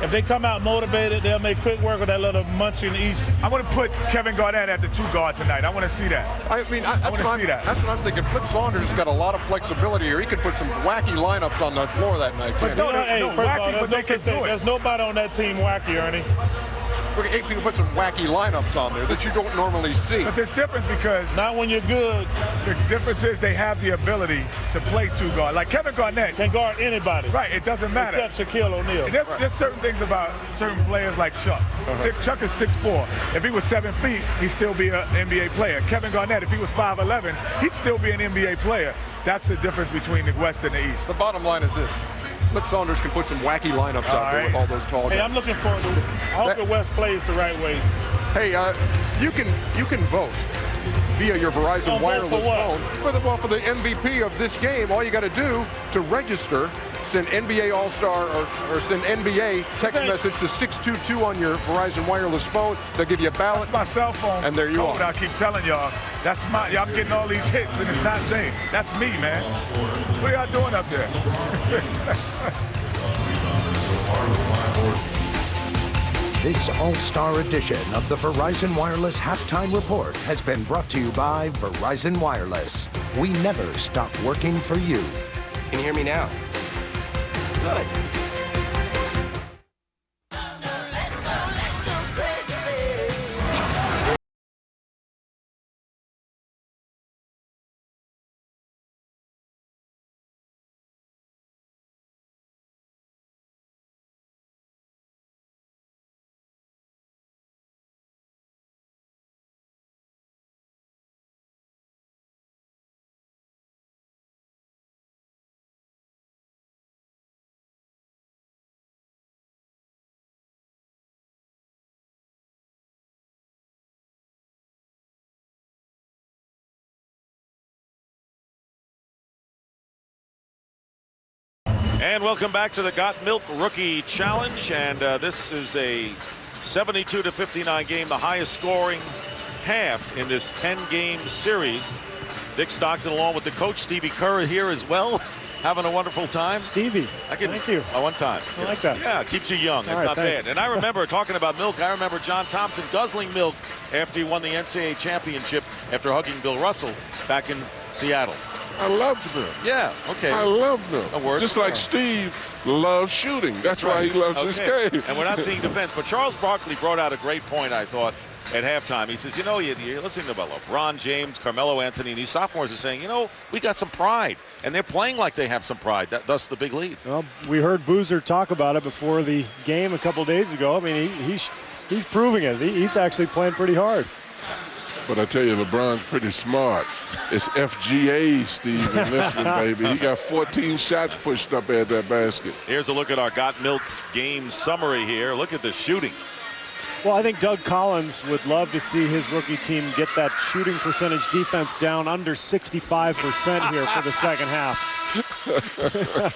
If they come out motivated, they'll make quick work of that little munching East. I want to put Kevin Garnett at the 2 guard tonight. I want to see that. I mean, that's what I'm thinking. Flip Saunders has got a lot of flexibility here. He could put some wacky lineups on the floor that night. But there's nobody on that team wacky, Ernie. Look at 8 people put some wacky lineups on there that you don't normally see. But there's difference because... Not when you're good. The difference is they have the ability to play 2 guard. Like Kevin Garnett. Can guard anybody. Right, it doesn't matter. Except Shaquille O'Neal. There's certain things about certain players like Chuck. Chuck is 6'4". If he was 7 feet, he'd still be an NBA player. Kevin Garnett, if he was 5'11", he'd still be an NBA player. That's the difference between the West and the East. The bottom line is this. Flip Saunders can put some wacky lineups out there with all those tall guys. Hey, I'm looking forward to it. I hope the West plays the right way. Hey, you can vote via your Verizon wireless phone for the MVP of this game. All you got to do to register, send NBA All-Star or send NBA text message to 622 on your Verizon wireless phone. They'll give you a ballot. That's my cell phone. And there you are. I keep telling y'all, that's my. I'm getting all these hits, and it's not Zane. That's me, man. What are y'all doing up there? This All-Star edition of the Verizon Wireless Halftime Report has been brought to you by Verizon Wireless. We never stop working for you. Can you hear me now? Good. And welcome back to the Got Milk Rookie Challenge. And this is a 72-59 game, the highest scoring half in this 10-game series. Dick Stockton along with the coach, Stevie Kerr, here as well. Having a wonderful time. Stevie, thank you. One time. I like that. Yeah, keeps you young. It's right, not thanks. bad. And I remember talking about milk. I remember John Thompson guzzling milk after he won the NCAA championship after hugging Bill Russell back in Seattle. I loved milk. Yeah, okay. I love milk. Just like Steve loves shooting. That's why he loves this game. And we're not seeing defense. But Charles Barkley brought out a great point, I thought, at halftime. He says, you know, you're listening to about LeBron James, Carmelo Anthony, and these sophomores are saying, you know, we got some pride. And they're playing like they have some pride. Thus the big lead. Well, we heard Boozer talk about it before the game a couple days ago. I mean, he's proving it. He's actually playing pretty hard. But I tell you, LeBron's pretty smart. It's FGA, Steve, in this one, baby. He got 14 shots pushed up at that basket. Here's a look at our Got Milk game summary here. Look at the shooting. Well, I think Doug Collins would love to see his rookie team get that shooting percentage defense down under 65% here for the second half.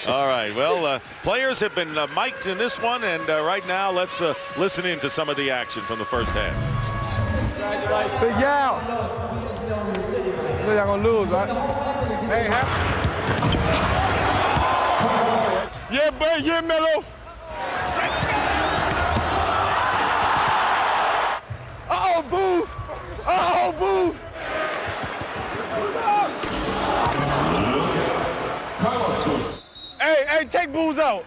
All right, well, players have been mic'd in this one, and right now let's listen in to some of the action from the first half. Big Yao. They're not gonna lose, right? Hey, yeah, boy, yeah, Melo. Uh-oh, Booth. Uh-oh, Booth. Hey, take Booth out.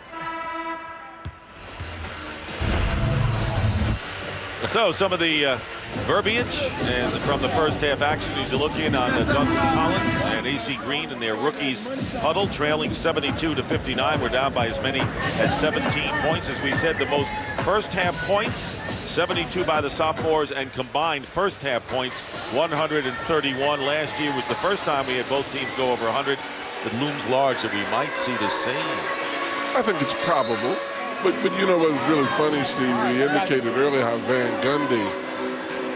So some of the verbiage and from the first half action as you look in on Doug Collins and AC Green and their rookies huddle, trailing 72-59. We're down by as many as 17 points. As we said, the most first half points, 72 by the sophomores, and combined first half points, 131. Last year was the first time we had both teams go over 100. It looms large that we might see the same. I think it's probable. But you know what was really funny, Steve? We indicated earlier how Van Gundy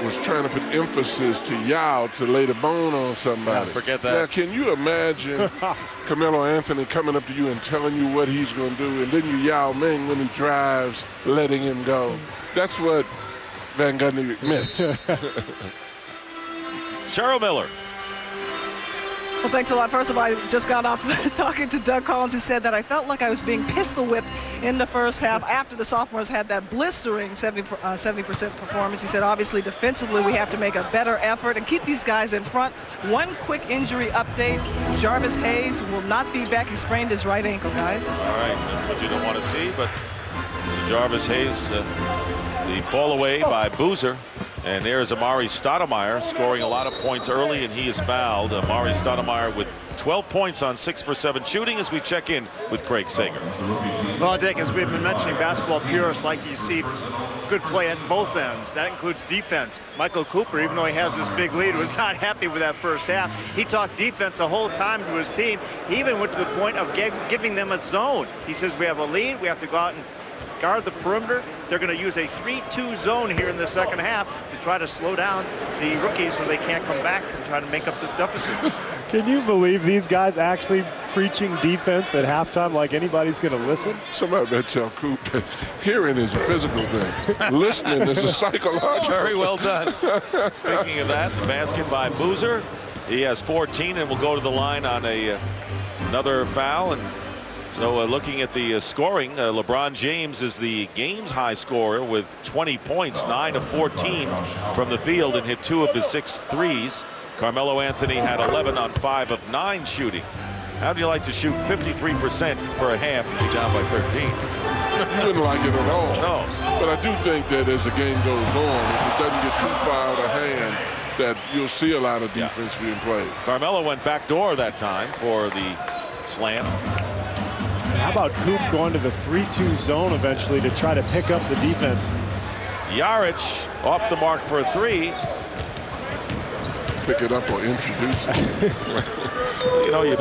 was trying to put emphasis to Yao to lay the bone on somebody. Yeah, forget that. Now, can you imagine Carmelo Anthony coming up to you and telling you what he's going to do, and then you Yao Ming when he drives, letting him go? That's what Van Gundy meant. Cheryl Miller. Well, thanks a lot. First of all, I just got off talking to Doug Collins, who said that I felt like I was being pistol whipped in the first half after the sophomores had that blistering 70% performance. He said, obviously, defensively, we have to make a better effort and keep these guys in front. One quick injury update. Jarvis Hayes will not be back. He sprained his right ankle, guys. All right, that's what you don't want to see, but Jarvis Hayes, the fall away by Boozer. And there's Amari Stoudemire scoring a lot of points early, and he is fouled. Amari Stoudemire with 12 points on 6 for 7 shooting as we check in with Craig Sager. Well, Dick, as we've been mentioning, basketball purists like you see good play at both ends. That includes defense. Michael Cooper, even though he has this big lead, was not happy with that first half. He talked defense the whole time to his team. He even went to the point of giving them a zone. He says, we have a lead. We have to go out and guard the perimeter. They're going to use a 3-2 zone here in the second half to try to slow down the rookies so they can't come back and try to make up this deficit. Can you believe these guys actually preaching defense at halftime like anybody's going to listen? Somebody better tell Coop that hearing is a physical thing. Listening is a psychological. Very well done. Speaking of that, basket by Boozer. He has 14 and will go to the line on another foul. And so looking at the scoring, LeBron James is the game's high scorer with 20 points, 9 of 14 from the field, and hit 2 of his 6 threes. Carmelo Anthony had 11 on 5 of 9 shooting. How do you like to shoot 53% for a half and be down by 13? You wouldn't like it at all. No. But I do think that as the game goes on, if it doesn't get too far out of hand, that you'll see a lot of defense being played. Carmelo went backdoor that time for the slam. How about Coop going to the 3-2 zone eventually to try to pick up the defense? Jaric off the mark for a 3. Pick it up or introduce it. You know, you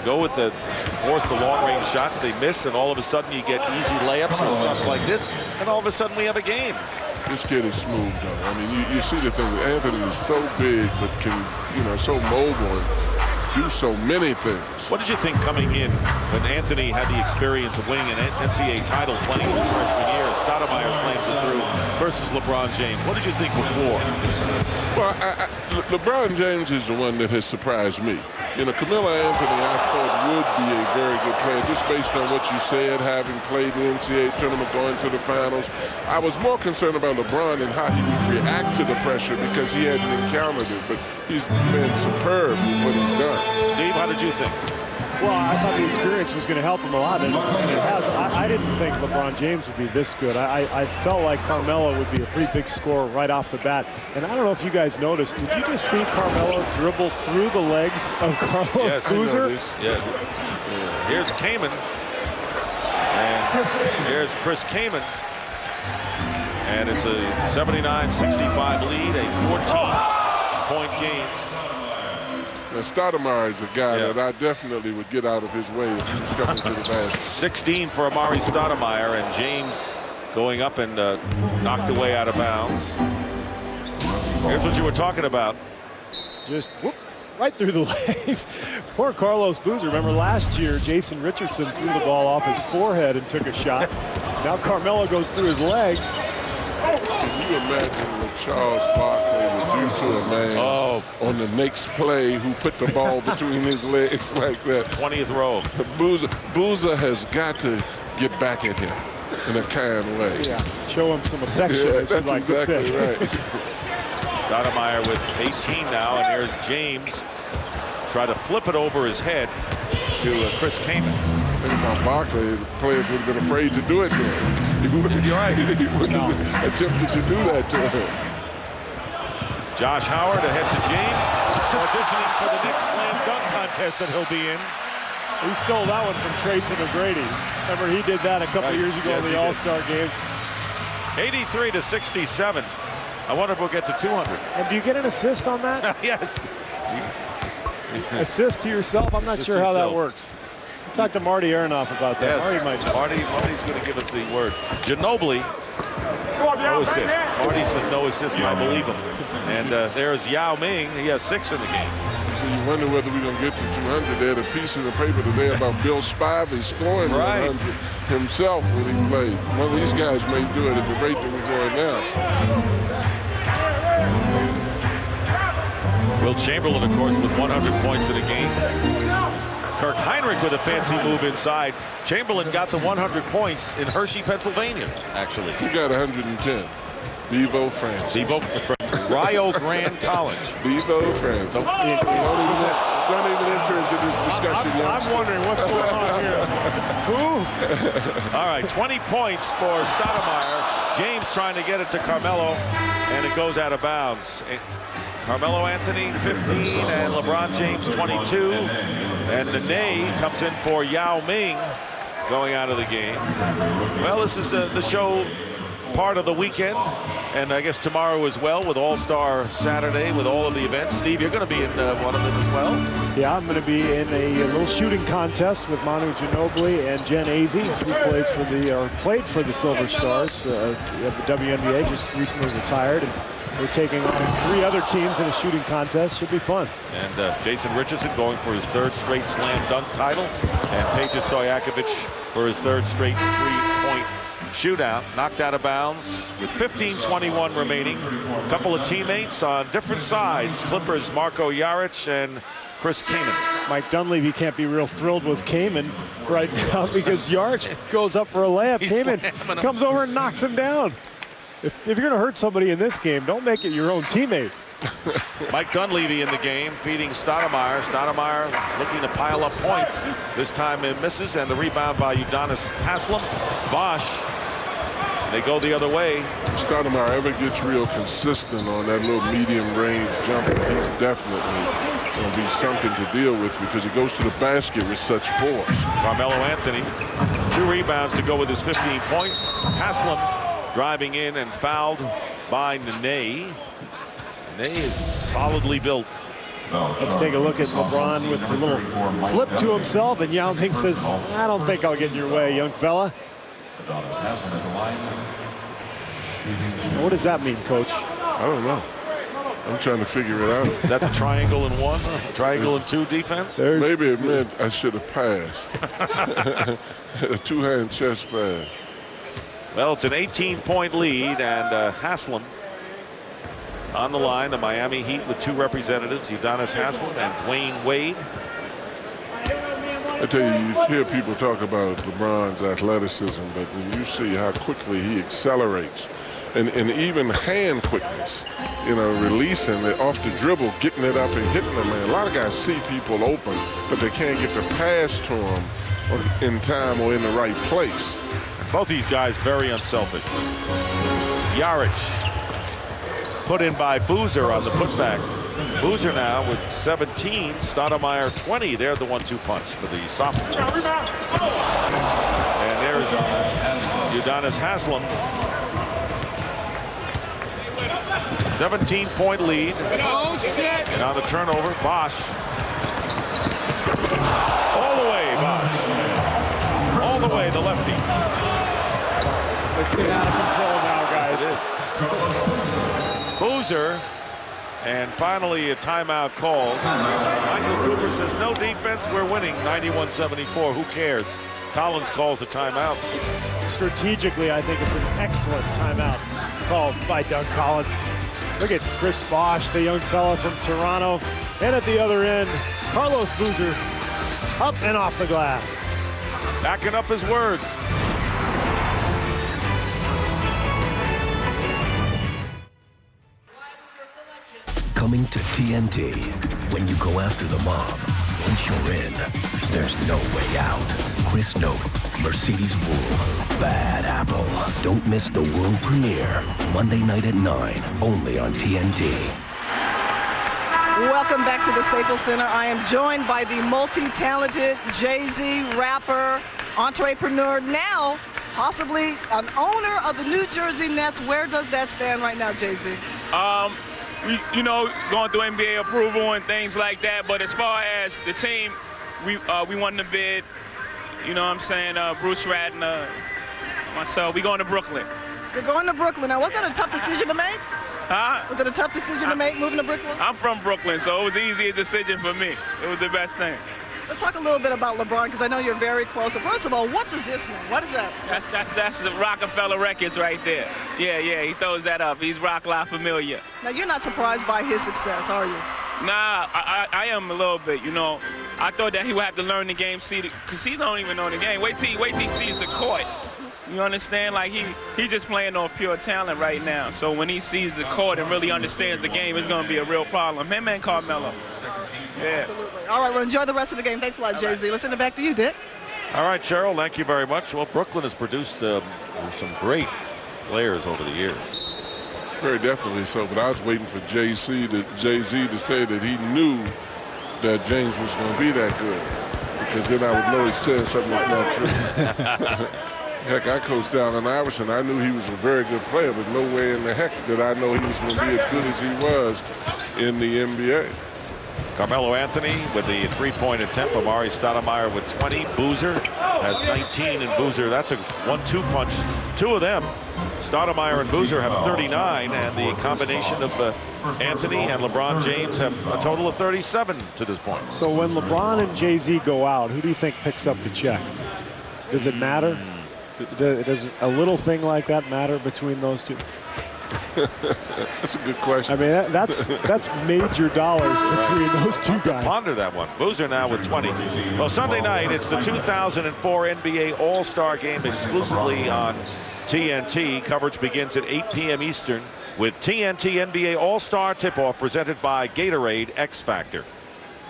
go with the force the long-range shots, they miss, and all of a sudden you get easy layups and stuff like this, and all of a sudden we have a game. This kid is smooth, though. I mean, you see the thing. Anthony is so big, but can, so mobile and do so many things. What did you think coming in when Anthony had the experience of winning an NCAA title playing in his freshman year? Stoudemire slams it through versus LeBron James. What did you think before? Well, LeBron James is the one that has surprised me. Carmelo Anthony, I thought would be a very good player, just based on what you said, having played the NCAA tournament, going to the finals. I was more concerned about LeBron and how he would react to the pressure because he hadn't encountered it, but he's been superb with what he's done. Steve, how did you think? Well, I thought the experience was going to help him a lot, and it has. I didn't think LeBron James would be this good. I felt like Carmelo would be a pretty big scorer right off the bat. And I don't know if you guys noticed, did you just see Carmelo dribble through the legs of Carlos Boozer? Yes. Here's Kaman. And here's Chris Kaman. And it's a 79-65 lead, a 14-point game. Now, Stoudemire is a guy that I definitely would get out of his way if he was coming to the basket. 16 for Amari Stoudemire, and James going up and knocked away out of bounds. Here's what you were talking about. Just whoop, right through the legs. Poor Carlos Boozer. Remember last year, Jason Richardson threw the ball off his forehead and took a shot. Now Carmelo goes through his legs. Can you imagine what Charles Barkley would do to a man on the next play who put the ball between his legs like that? 20th row. Boozer has got to get back at him in a kind way. Yeah, show him some affection, as you'd like to say. Right. Stoudemire with 18 now, and there's James. Try to flip it over his head to Chris Kaman. Think about Barkley, the players would have been afraid to do it to him. You're right. He wouldn't have attempted to do that to him. Josh Howard ahead to James, auditioning for the next slam dunk contest that he'll be in. He stole that one from Tracy McGrady. Remember, he did that a couple years ago in the All-Star game. 83-67. I wonder if we'll get to 200. And do you get an assist on that? Yes. Assist to yourself? I'm not sure how that works. Talk to Marty Aronoff about that. Yes. Marty's going to give us the word. Ginobili, no assist. Marty says no assist, and I believe him. And there's Yao Ming. He has 6 in the game. So you wonder whether we're going to get to 200. They had a piece in the paper today about Bill Spivey scoring 100 himself when he played. One of these guys may do it at the rate that we're going now. Will Chamberlain, of course, with 100 points in a game. Kirk Heinrich with a fancy move inside. Chamberlain got the 100 points in Hershey, Pennsylvania, actually. He got 110. Bevo France. Bevo from Rio Grande College. Bevo France. Don't even enter into this discussion. I'm wondering what's going on here. All right, 20 points for Stoudemire. James trying to get it to Carmelo, and it goes out of bounds. Carmelo Anthony, 15, and LeBron James, 22. And Nene comes in for Yao Ming, going out of the game. Well, this is the show part of the weekend, and I guess tomorrow as well with All-Star Saturday with all of the events. Steve, you're going to be in one of them as well. Yeah, I'm going to be in a little shooting contest with Manu Ginobili and Jen Azzi, who played for the Silver Stars. The WNBA just recently retired, and we're taking on 3 other teams in a shooting contest. Should be fun. And Jason Richardson going for his 3rd straight slam dunk title, and Peja Stojakovic for his 3rd straight three-point shootout. Knocked out of bounds with 15:21 remaining. A couple of teammates on different sides. Clippers Marco Jaric and Chris Kaman. Mike Dunleavy can't be real thrilled with Kaman right now because Jaric goes up for a layup. Kaman comes over and knocks him down. If you're going to hurt somebody in this game, don't make it your own teammate. Mike Dunleavy in the game, feeding Stoudemire. Stoudemire looking to pile up points. This time it misses, and the rebound by Udonis Haslem. Bosch, they go the other way. Stoudemire ever gets real consistent on that little medium range jumper, he's definitely going to be something to deal with because he goes to the basket with such force. Carmelo Anthony, 2 rebounds to go with his 15 points. Haslem driving in and fouled by Nene. Nene is solidly built. Let's take a look at LeBron with a little flip to himself, and Yao Ming says, I don't think I'll get in your way, young fella. What does that mean, Coach? I don't know. I'm trying to figure it out. Is that the triangle in 1, triangle in 2 defense? Maybe it meant I should have passed. A 2-hand chest pass. Well, it's an 18-point lead, and Haslem on the line. The Miami Heat with 2 representatives, Udonis Haslem and Dwayne Wade. I tell you, you hear people talk about LeBron's athleticism, but when you see how quickly he accelerates, and even hand quickness, releasing it off the dribble, getting it up and hitting them, man. A lot of guys see people open, but they can't get the pass to them in time or in the right place. Both these guys very unselfish. Jaric put in by Boozer on the putback. Boozer now with 17, Stoudemire 20. They're the 1-2 punch for the sophomore. And there's Udonis Haslem. 17-point lead. And on the turnover, Bosch. All the way, Bosch. All the way, the lefty. It's getting out of control now, guys. Boozer, and finally a timeout called. Michael Cooper says, no defense, we're winning 91-74. Who cares? Collins calls the timeout. Strategically, I think it's an excellent timeout called by Doug Collins. Look at Chris Bosch, the young fella from Toronto. And at the other end, Carlos Boozer up and off the glass. Backing up his words. Coming to TNT. When you go after the mob, once you're in, there's no way out. Chris Noth, Mercedes Rule, Bad Apple. Don't miss the world premiere, Monday night at 9, only on TNT. Welcome back to the Staples Center. I am joined by the multi-talented Jay-Z rapper, entrepreneur, now possibly an owner of the New Jersey Nets. Where does that stand right now, Jay-Z? We, going through NBA approval and things like that. But as far as the team, we won the bid. You know what I'm saying? Bruce Radner, myself, we going to Brooklyn. You're going to Brooklyn. Now, was that a tough decision to make? Huh? Was it a tough decision to make, moving to Brooklyn? I'm from Brooklyn, so it was the easiest decision for me. It was the best thing. Let's talk a little bit about LeBron, because I know you're very close. So first of all, what does this mean? What is that? That's the Rockefeller Records right there. Yeah, he throws that up. He's Rock La Familia. Now, you're not surprised by his success, are you? Nah, I am a little bit, I thought that he would have to learn the game, because he don't even know the game. Wait till he sees the court. You understand? Like, he just playing on pure talent right now. So when he sees the court and really understands the game, it's going to be a real problem. Him and Carmelo. Yeah. Absolutely. All right, well, enjoy the rest of the game. Thanks a lot, Jay-Z. Let's send it back to you, Dick. All right, Cheryl, thank you very much. Well, Brooklyn has produced some great players over the years. Very definitely so, but I was waiting for Jay-Z to say that he knew that James was going to be that good, because then I would know he said something that's not true. Heck, I coached Allen Iverson. I knew he was a very good player, but no way in the heck did I know he was going to be as good as he was in the NBA. Carmelo Anthony with the three-point attempt. Amari Stoudemire with 20. Boozer has 19, and Boozer, that's a 1-2 punch. Two of them, Stoudemire and Boozer, have 39, and the combination of Anthony and LeBron James have a total of 37 to this point. So when LeBron and Jay-Z go out, who do you think picks up the check? Does it matter? Does a little thing like that matter between those two? That's a good question. I mean, that's major dollars between those two guys. Ponder that one. Boozer now with 20. Well, Sunday night, it's the 2004 NBA All-Star Game exclusively on TNT. Coverage begins at 8 p.m. Eastern with TNT NBA All-Star Tip-Off presented by Gatorade X Factor.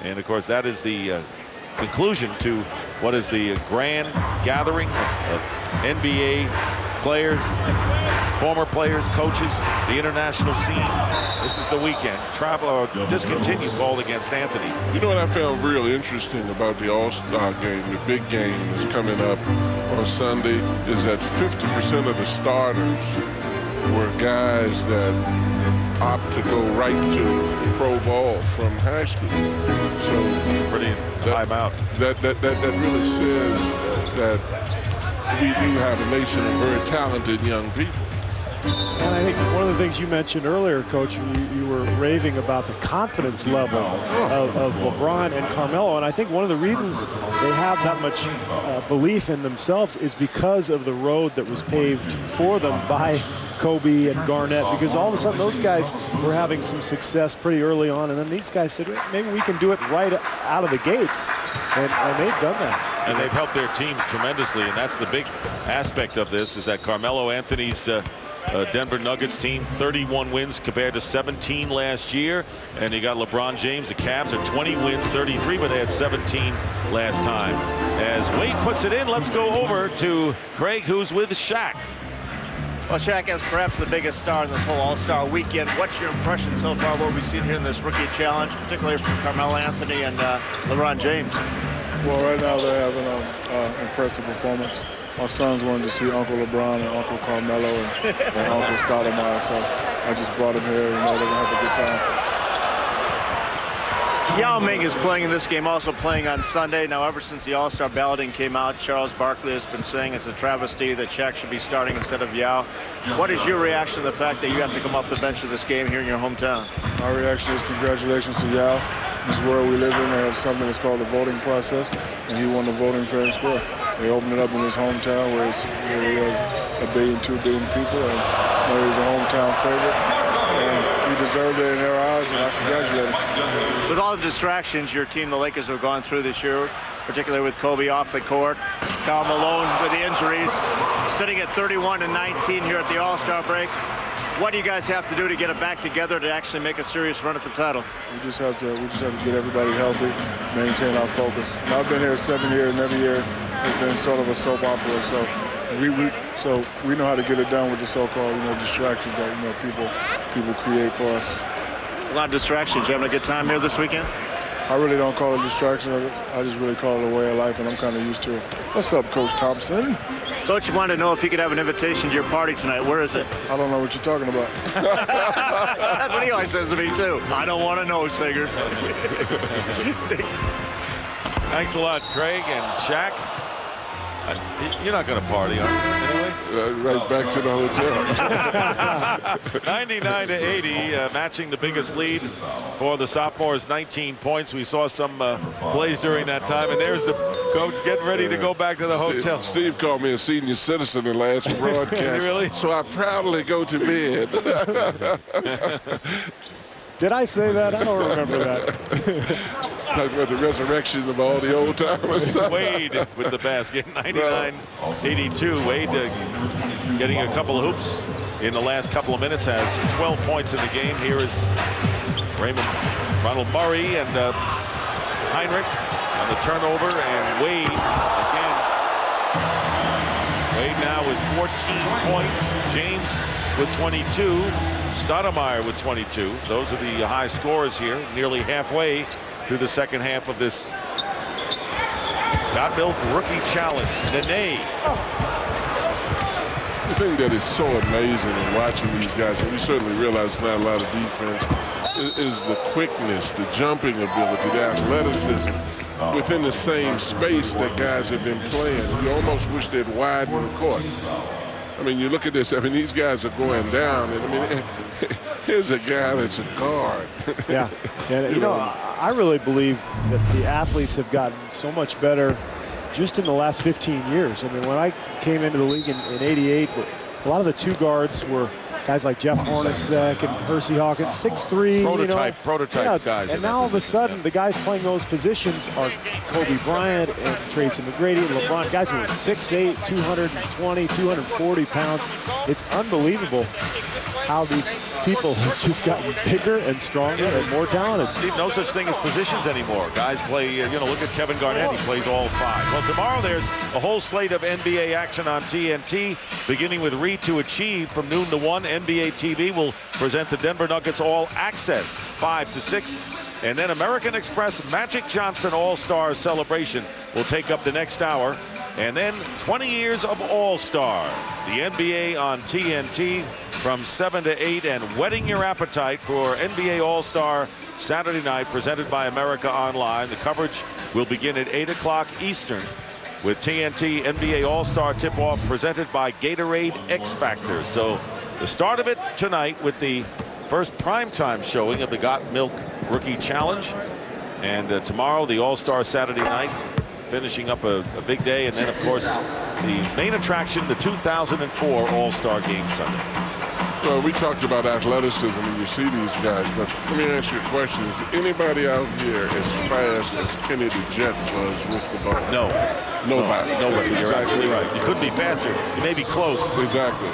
And, of course, that is the conclusion to what is the grand gathering of NBA players, former players, coaches, the international scene. This is the weekend. Travel or discontinue called against Anthony. You know what I found real interesting about the All-Star game, the big game that's coming up on Sunday, is that 50% of the starters were guys that opt to go right to pro ball from high school. So that's pretty timeout. That really says that we do have a nation of very talented young people. And I think one of the things you mentioned earlier, Coach, you were raving about the confidence level of LeBron and Carmelo. And I think one of the reasons they have that much belief in themselves is because of the road that was paved for them by Kobe and Garnett, because all of a sudden those guys were having some success pretty early on, and then these guys said, maybe we can do it right out of the gates, and they've done that. And they've helped their teams tremendously, and that's the big aspect of this, is that Carmelo Anthony's Denver Nuggets team, 31 wins compared to 17 last year, and you got LeBron James, the Cavs are 20 wins, 33, but they had 17 last time. As Wade puts it in, let's go over to Craig, who's with Shaq. Well, Shaq is perhaps the biggest star in this whole All-Star weekend. What's your impression so far of what we've seen here in this rookie challenge, particularly from Carmelo Anthony and LeBron James? Well, right now they're having an impressive performance. My sons wanted to see Uncle LeBron and Uncle Carmelo and Uncle Stoudemire, so I just brought them here. You know, they're going to have a good time. Yao Ming is playing in this game, also playing on Sunday. Now, ever since the All-Star balloting came out, Charles Barkley has been saying it's a travesty that Shaq should be starting instead of Yao. What is your reaction to the fact that you have to come off the bench of this game here in your hometown? My reaction is congratulations to Yao. This is where we live in. They have something that's called the voting process, and he won the voting fair and square. They opened it up in his hometown where he has 1 billion, 2 billion people, and he's a hometown favorite. And he deserved it in their eyes, and I congratulate him. With all the distractions your team, the Lakers, have gone through this year, particularly with Kobe off the court, Karl Malone with the injuries, sitting at 31-19 here at the All-Star break. What do you guys have to do to get it back together to actually make a serious run at the title? We just have to get everybody healthy, maintain our focus. Now, I've been here 7 years, and every year has been sort of a soap opera. So we know how to get it done with the so-called distractions that people create for us. A lot of distractions. You having a good time here this weekend? I really don't call it distraction. I just really call it a way of life, and I'm kind of used to it. What's up, Coach Thompson? Coach wanted to know if he could have an invitation to your party tonight. Where is it? I don't know what you're talking about. That's what he always says to me, too. I don't want to know, Sager. Thanks a lot, Craig and Shaq. You're not going to party, are you? Anyway? Right back to the hotel. 99-80, matching the biggest lead for the Sophomores, 19 points. We saw some plays during that time, and there's the coach getting ready to go back to the hotel. Steve called me a senior citizen in the last broadcast. Really? So I proudly go to bed. Did I say that? I don't remember that. Talking about the resurrection of all the old timers. Wade with the basket, 99-82. Wade getting a couple of hoops in the last couple of minutes, has 12 points in the game. Here is Ronald Murray and Heinrich on the turnover, and Wade again with 14 points. James with 22. Stoudemire with 22. Those are the high scorers here, nearly halfway through the second half of this Got Milk Rookie Challenge. Nene. The thing that is so amazing in watching these guys, and we certainly realize it's not a lot of defense, is the quickness, the jumping ability, the athleticism within the same space that guys have been playing. You almost wish they'd widen the court. I mean, you look at this, I mean, these guys are going down, and I mean, here's a guy that's a guard. Yeah, and you know, I really believe that the athletes have gotten so much better just in the last 15 years. I mean, when I came into the league in '88, a lot of the two guards were guys like Jeff Hornacek and Hersey Hawkins, 6'3", prototype guys. And now all of a sudden, the guys playing those positions are Kobe Bryant and Tracy McGrady and LeBron, guys who are 6'8", 220, 240 pounds. It's unbelievable how these people have just gotten bigger and stronger and more talented. Steve, no such thing as positions anymore. Guys play, you know, look at Kevin Garnett. He plays all five. Well, tomorrow there's a whole slate of NBA action on TNT, beginning with Read to Achieve from noon to 1. NBA TV will present the Denver Nuggets All Access 5 to 6. And then American Express Magic Johnson All-Star Celebration will take up the next hour. And then 20 years of All-Star, the NBA on TNT from 7 to 8, and whetting your appetite for NBA All-Star Saturday night presented by America Online. The coverage will begin at 8 o'clock Eastern with TNT NBA All-Star tip-off presented by Gatorade X Factor. So the start of it tonight with the first primetime showing of the Got Milk Rookie Challenge. And tomorrow, the All-Star Saturday night, finishing up a big day. And then, of course, the main attraction, the 2004 All-Star Game Sunday. Well, we talked about athleticism and you see these guys, but let me ask you a question. Is anybody out here as fast as Kenny the Jet was with the ball? No. Nobody. Nobody. You're Exactly absolutely right. You couldn't be faster. You may be close. Exactly.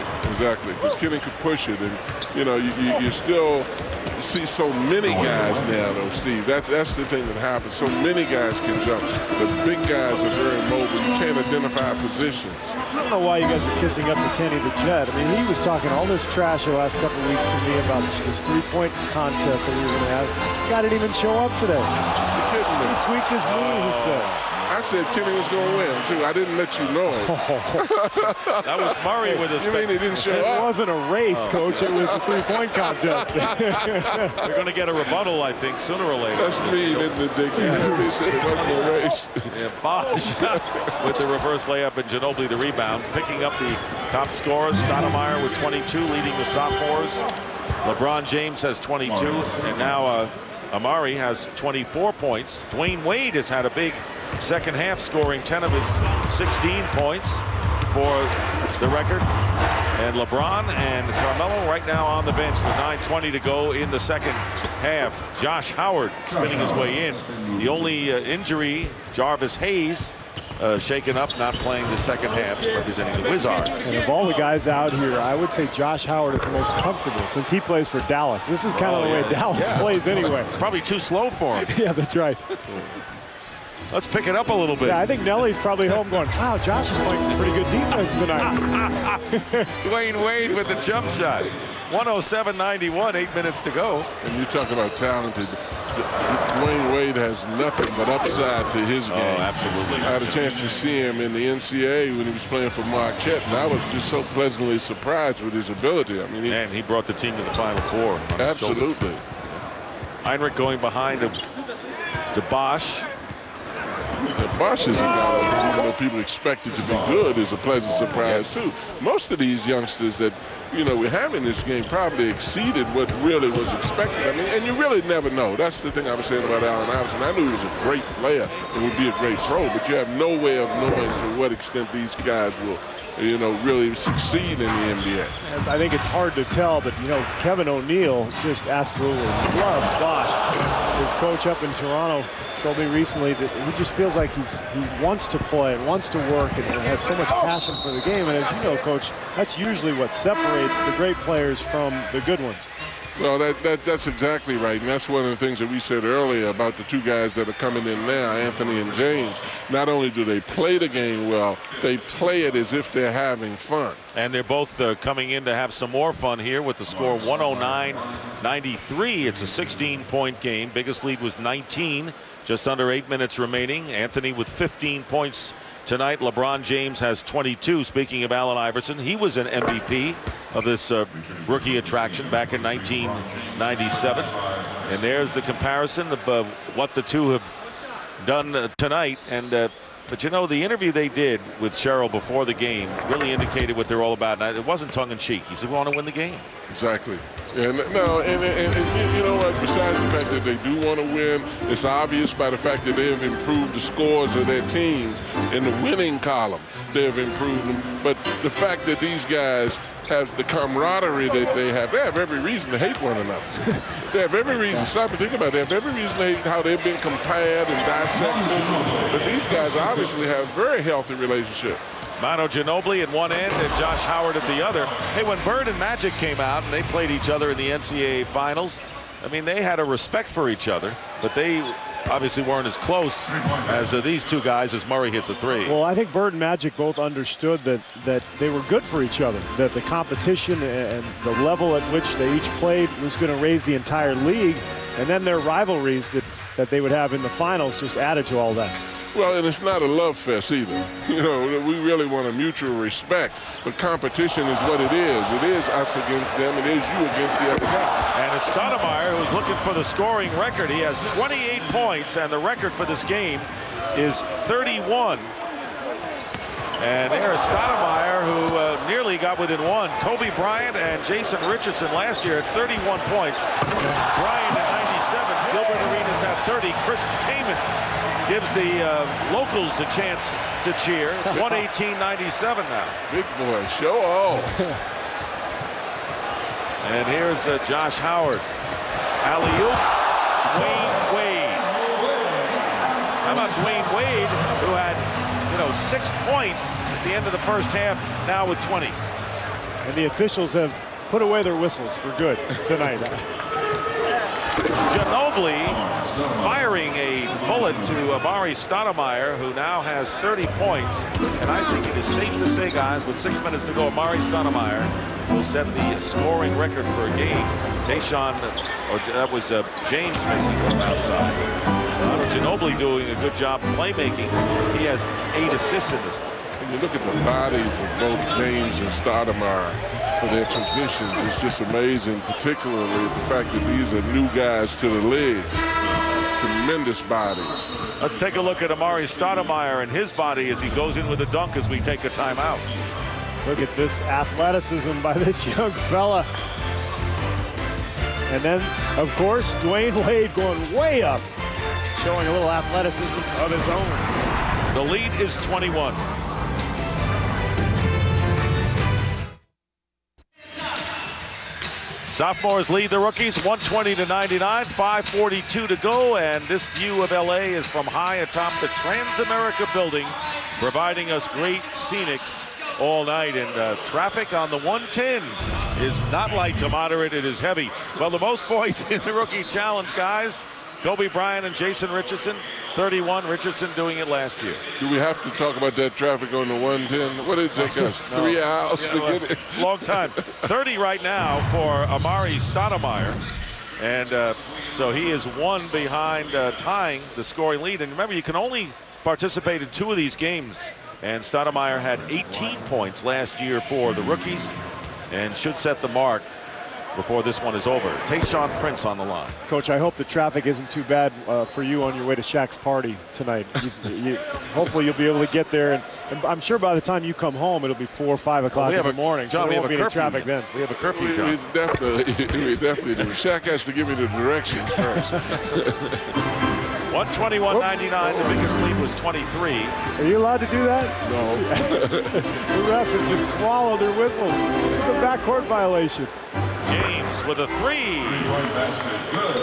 Because Kenny could push it, and you know you still see so many guys now, though, Steve. That's the thing that happens. So many guys can jump. The big guys are very mobile. You can't identify positions. I don't know why you guys are kissing up to Kenny the Jet. I mean, he was talking all this trash the last couple of weeks to me about this three-point contest that we were going to have. Guy didn't even show up today. You're kidding me. He tweaked his knee, he said. I said Kenny was going to win, too. I didn't let you know it. That was Murray with a You mean he didn't show up? It wasn't a race, Coach. It was a three-point contest. You're going to get a rebuttal, I think, sooner or later. That's me, isn't it, Dickie? They said it wasn't a race. Yeah, Bosch with the reverse layup and Ginobili the rebound. Picking up the top scorers, Stoudemire with 22, leading the sophomores. LeBron James has 22, and now Amari has 24 points. Dwayne Wade has had a big second half, scoring 10 of his 16 points for the record. And LeBron and Carmelo right now on the bench with 9:20 to go in the second half. Josh Howard spinning his way in. The only injury, Jarvis Hayes, shaken up, not playing the second half, representing the Wizards. And of all the guys out here, I would say Josh Howard is the most comfortable since he plays for Dallas. This is kind of the way Dallas plays anyway. It's probably too slow for him. Yeah, that's right. Let's pick it up a little bit. Yeah, I think Nelly's probably home going, wow, Josh is playing some pretty good defense tonight. Dwayne Wade with the jump shot. 107-91, 8 minutes to go. And you talk about talented. Dwayne Wade has nothing but upside to his game. Oh, absolutely. I had a chance to see him in the NCAA when he was playing for Marquette, and I was just so pleasantly surprised with his ability. I mean, he brought the team to the Final Four. Absolutely. Heinrich going behind to Bosch. Bosch is a guy that, even though people expected to be good, is a pleasant surprise too. Most of these youngsters that we have in this game probably exceeded what really was expected. I mean, and you really never know. That's the thing I was saying about Allen Iverson. I knew he was a great player and would be a great pro, but you have no way of knowing to what extent these guys will really succeed in the NBA. I think it's hard to tell, but Kevin O'Neal just absolutely loves Bosch. His coach up in Toronto told me recently that he just feels like he wants to play and wants to work and has so much passion for the game. And as you know, Coach, that's usually what separates the great players from the good ones. Well, that's exactly right, and that's one of the things that we said earlier about the two guys that are coming in now, Anthony and James. Not only do they play the game well, they play it as if they're having fun. And they're both coming in to have some more fun here with the score 109-93. It's a 16-point game. Biggest lead was 19, just under 8 minutes remaining. Anthony with 15 points tonight. LeBron James has 22. Speaking of Allen Iverson, he was an MVP of this rookie attraction back in 1997. And there's the comparison of what the two have done tonight. And but you know, the interview they did with Cheryl before the game really indicated what they're all about. Now, it wasn't tongue-in-cheek. He said, we want to win the game. Exactly. And no, and you know what? Besides the fact that they do want to win, it's obvious by the fact that they have improved the scores of their teams in the winning column. They have improved them. But the fact that these guys have the camaraderie that they have every reason to hate one another. They have every reason. Stop and think about it. They have every reason to hate how they've been compared and dissected. But these guys obviously have a very healthy relationship. Manu Ginobili at one end and Josh Howard at the other. Hey, when Bird and Magic came out and they played each other in the NCAA finals, I mean, they had a respect for each other, but they obviously weren't as close as these two guys as Murray hits a three. Well, I think Bird and Magic both understood that they were good for each other, that the competition and the level at which they each played was going to raise the entire league, and then their rivalries that they would have in the finals just added to all that. Well, and it's not a love fest either. You know, we really want a mutual respect, but competition is what it is. It is us against them. It is you against the other guy. And it's Stoudemire who's looking for the scoring record. He has 28 points, and the record for this game is 31. And there's Stoudemire, who nearly got within one. Kobe Bryant and Jason Richardson last year at 31 points. Bryant at 97. Gilbert Arenas at 30. Chris Kaman gives the locals a chance to cheer. It's 118-97 now. Big boy, show off. And here's Josh Howard. Alley-oop, Dwayne Wade. How about Dwayne Wade, who had, 6 points at the end of the first half, now with 20. And the officials have put away their whistles for good tonight. Ginobili firing a bullet to Amari Stoudemire, who now has 30 points. And I think it is safe to say, guys, with 6 minutes to go, Amari Stoudemire will set the scoring record for a game. That was James missing from outside. Ginobili doing a good job playmaking. He has 8 assists in this one. When you look at the bodies of both James and Stoudemire for their positions, it's just amazing, particularly the fact that these are new guys to the league. Tremendous bodies. Let's take a look at Amari Stoudemire and his body as he goes in with a dunk as we take a timeout. Look at this athleticism by this young fella. And then, of course, Dwayne Wade going way up, showing a little athleticism of his own. The lead is 21. Sophomores lead the rookies 120-99, 5:42 to go, and this view of LA is from high atop the Transamerica building, providing us great scenics all night. And traffic on the 110 is not light to moderate, it is heavy. Well, the most points in the rookie challenge, guys, Kobe Bryant and Jason Richardson, 31. Richardson doing it last year. Do we have to talk about that traffic on the 110? What did it take us? 3 hours to get it? Long time. 30 right now for Amari Stoudemire. And so he is one behind tying the scoring lead. And remember, you can only participate in 2 of these games. And Stoudemire had 18 points last year for the rookies and should set the mark before this one is over. Tayshaun Prince on the line. Coach, I hope the traffic isn't too bad for you on your way to Shaq's party tonight. Hopefully you'll be able to get there, and I'm sure by the time you come home it'll be 4 or 5 o'clock in the morning, so there won't be any traffic then. We have a curfew, John. We definitely do. Shaq has to give me the directions first. 121-99, the biggest lead was 23. Are you allowed to do that? No. The refs have just swallowed their whistles. It's a backcourt violation. James with a 3.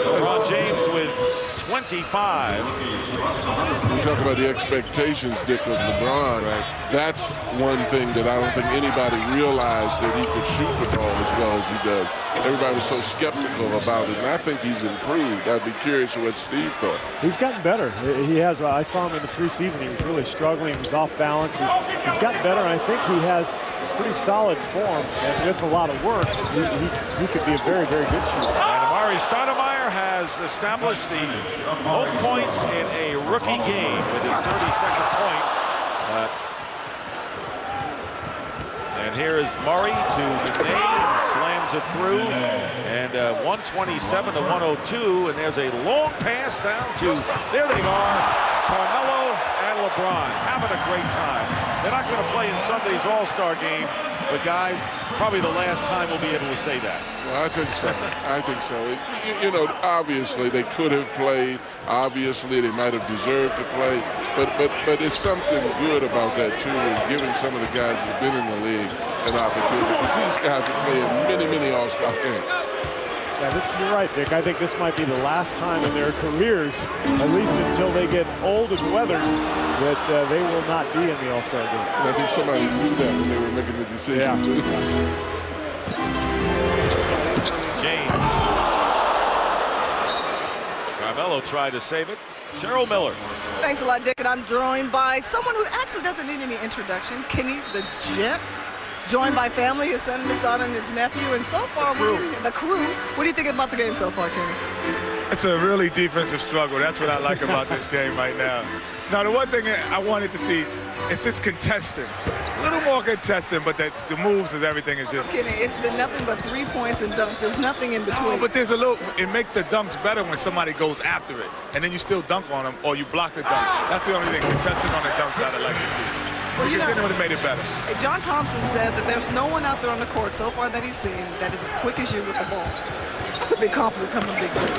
LeBron James with 25. We talk about the expectations, Dick, of LeBron. Right. That's one thing that I don't think anybody realized, that he could shoot the ball as well as he does. Everybody was so skeptical about it, and I think he's improved. I'd be curious what Steve thought. He's gotten better. He has. I saw him in the preseason. He was really struggling. He was off balance. He's gotten better, and I think he has pretty solid form, and with a lot of work, he could be a very, very good shooter. And Amari Stoudemire has established the most points in a rookie game with his 32nd point. And here is Murray to Nene, slams it through, and 127 to 102, and there's a long pass down to, there they are, Carmelo and LeBron having a great time. They're not going to play in Sunday's All-Star game, but guys, probably the last time we'll be able to say that. Well, I think so. I think so. You know, obviously they could have played. Obviously they might have deserved to play. But it's something good about that too, and giving some of the guys that have been in the league an opportunity, because these guys are playing many All-Star games. Yeah, you're right, Dick. I think this might be the last time in their careers, at least until they get old and weathered, that they will not be in the All-Star game. And I think somebody knew that when they were making the decision too. James. Carmelo tried to save it. Cheryl Miller. Thanks a lot, Dick. And I'm joined by someone who actually doesn't need any introduction, Kenny the Jet. Joined by family, his son, his daughter, and his nephew, and so far, the crew. What do you think about the game so far, Kenny? It's a really defensive struggle. That's what I like about this game right now. Now, the one thing I wanted to see is just contesting. A little more contesting, but the moves and everything is just... Kenny, it's been nothing but 3 points and dunks. There's nothing in between. No, but there's a little... It makes the dunks better when somebody goes after it, and then you still dunk on them, or you block the dunk. That's the only thing, contesting on the dunks that I like to see. Well, you know, it would have made it better. John Thompson said that there's no one out there on the court so far that he's seen that is as quick as you with the ball. That's a big compliment coming from Big Coach.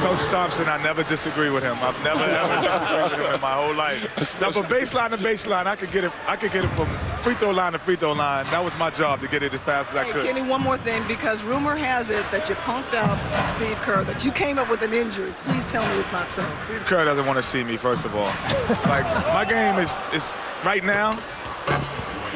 Coach Thompson, I never disagree with him. I've never ever disagreed with him in my whole life. Now, from baseline to baseline, I could get it from free throw line to free throw line. That was my job, to get it as fast as I could. Kenny, one more thing, because rumor has it that you punked out Steve Kerr, that you came up with an injury. Please tell me it's not so. Steve Kerr doesn't want to see me, first of all. Like, my game is right now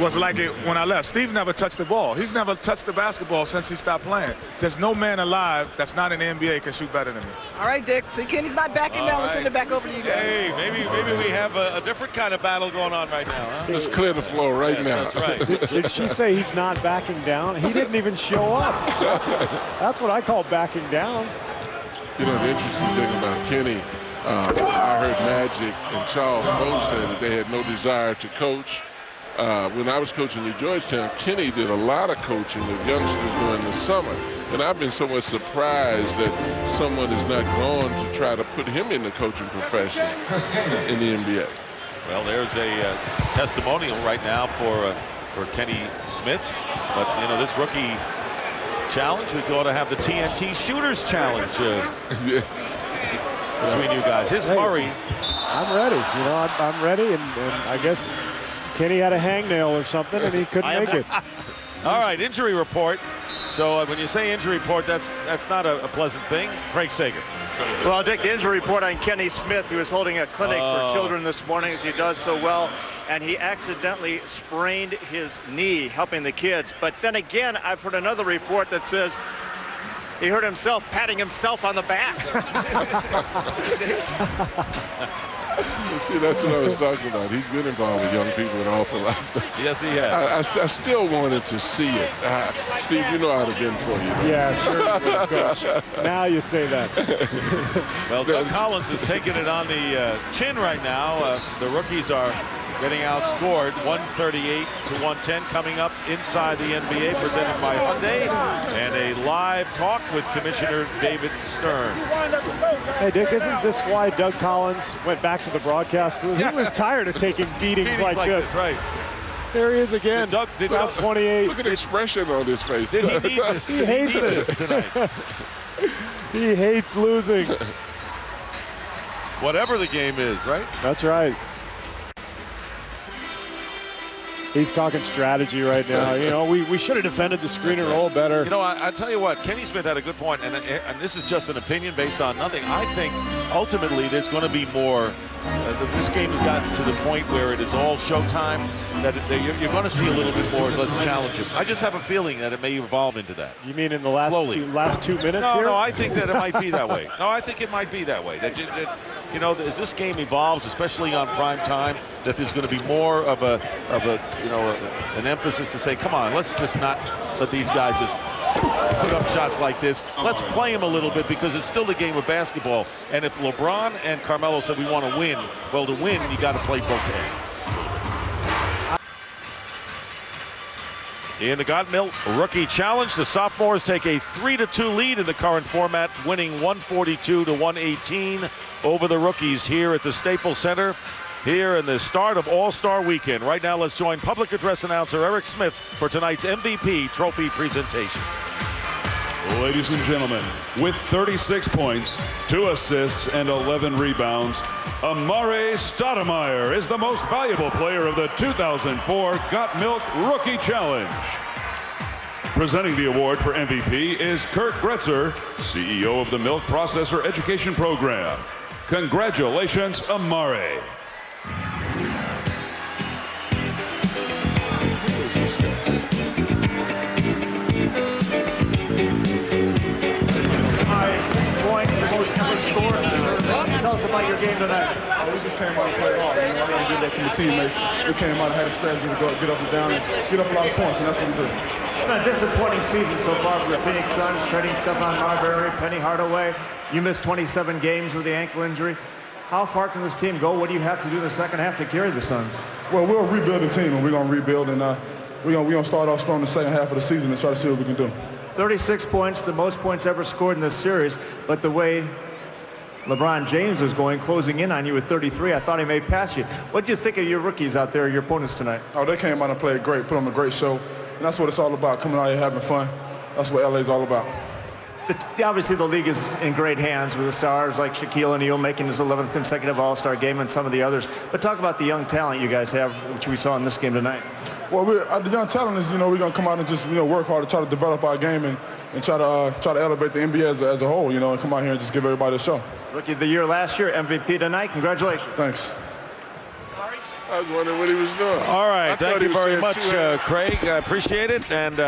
was like it when I left. Steve never touched the ball. He's never touched the basketball since he stopped playing. There's no man alive that's not in the NBA can shoot better than me. All right, Dick. See, Kenny's not backing down. Let's send it back over to you guys. Hey, maybe we have a different kind of battle going on right now. Huh? Let's clear the floor right now. That's right. Did she say he's not backing down? He didn't even show up. That's what I call backing down. You know, the interesting thing about Kenny, I heard Magic and Charles both say that they had no desire to coach. When I was coaching at Georgetown, Kenny did a lot of coaching of youngsters during the summer. And I've been somewhat surprised that someone has not gone to try to put him in the coaching profession in the NBA. Well, there's a testimonial right now for Kenny Smith. But, you know, this rookie challenge, we ought to have the TNT Shooters Challenge between you guys. Here's Murray. I'm ready. You know, I'm ready, and I guess Kenny had a hangnail or something, and he couldn't make it. All right, injury report. So when you say injury report, that's not a pleasant thing. Craig Sager. Well, Dick, the injury report on Kenny Smith, who was holding a clinic for children this morning, as he does so well, and he accidentally sprained his knee helping the kids. But then again, I've heard another report that says he hurt himself patting himself on the back. See, that's what I was talking about. He's been involved with young people an awful lot. Yes, he has. I still wanted to see it. Steve, you know I'd have been for you. Yeah, sure. Coach. Now you say that. Well, Doug Collins is taking it on the chin right now. The rookies are getting outscored 138 to 110, coming up inside the NBA, presented by Hyundai, and a live talk with Commissioner David Stern. Hey, Dick, isn't this why Doug Collins went back to the broadcast booth? He was tired of taking beatings like this. Right. There he is again. Doug did not 28. Look at the expression on his face. Did he need this? He hates this tonight. He hates losing. Whatever the game is, right? That's right. He's talking strategy right now. You know, we should have defended the screen and roll better. You know, I tell you what, Kenny Smith had a good point, and this is just an opinion based on nothing. I think ultimately there's going to be more. This game has gotten to the point where it is all showtime, that you're going to see a little bit more. Let's challenge him. I just have a feeling that it may evolve into that. You mean in the last two minutes no, here? No, I think that it might be that way. No, I think it might be that way. That you know, as this game evolves, especially on prime time, that there's going to be more of an emphasis to say, come on, let's just not let these guys just put up shots like this. Let's play him a little bit, because it's still a game of basketball. And if LeBron and Carmelo said we want to win, well, to win, you got to play both ends. In the Got Milk Rookie Challenge, the sophomores take a 3-2 lead in the current format, winning 142-118 over the rookies here at the Staples Center here in the start of All-Star Weekend. Right now, let's join public address announcer Eric Smith for tonight's MVP trophy presentation. Ladies and gentlemen, with 36 points, 2 assists, and 11 rebounds, Amare Stoudemire is the most valuable player of the 2004 Got Milk Rookie Challenge. Presenting the award for MVP is Kurt Gretzer, CEO of the Milk Processor Education Program. Congratulations, Amare. The most ever scored. Tell us about your game tonight. We just came out and played hard. I got to give that to my teammates. We came out and had a strategy to go get up and down and get up a lot of points, and that's what we do. It's been a disappointing season so far for the Phoenix Suns, trading Stephon Marbury, Penny Hardaway. You missed 27 games with the ankle injury. How far can this team go? What do you have to do in the second half to carry the Suns? Well, we're a rebuilding team, and we're going to rebuild, and we're going to start off strong the second half of the season and try to see what we can do. 36 points, the most points ever scored in this series, but the way LeBron James is going, closing in on you with 33, I thought he may pass you. What do you think of your rookies out there, your opponents tonight? Oh, they came out and played great, put on a great show, and that's what it's all about, coming out here having fun. That's what LA's all about. Obviously, the league is in great hands with the stars like Shaquille O'Neal making his 11th consecutive All-Star game and some of the others. But talk about the young talent you guys have, which we saw in this game tonight. Well, the young talent is, we're going to come out and just, work hard to try to develop our game and try to elevate the NBA as a whole, and come out here and just give everybody a show. Rookie of the year last year, MVP tonight. Congratulations. Thanks. I was wondering what he was doing. All right, thank you very much, Craig. I appreciate it. And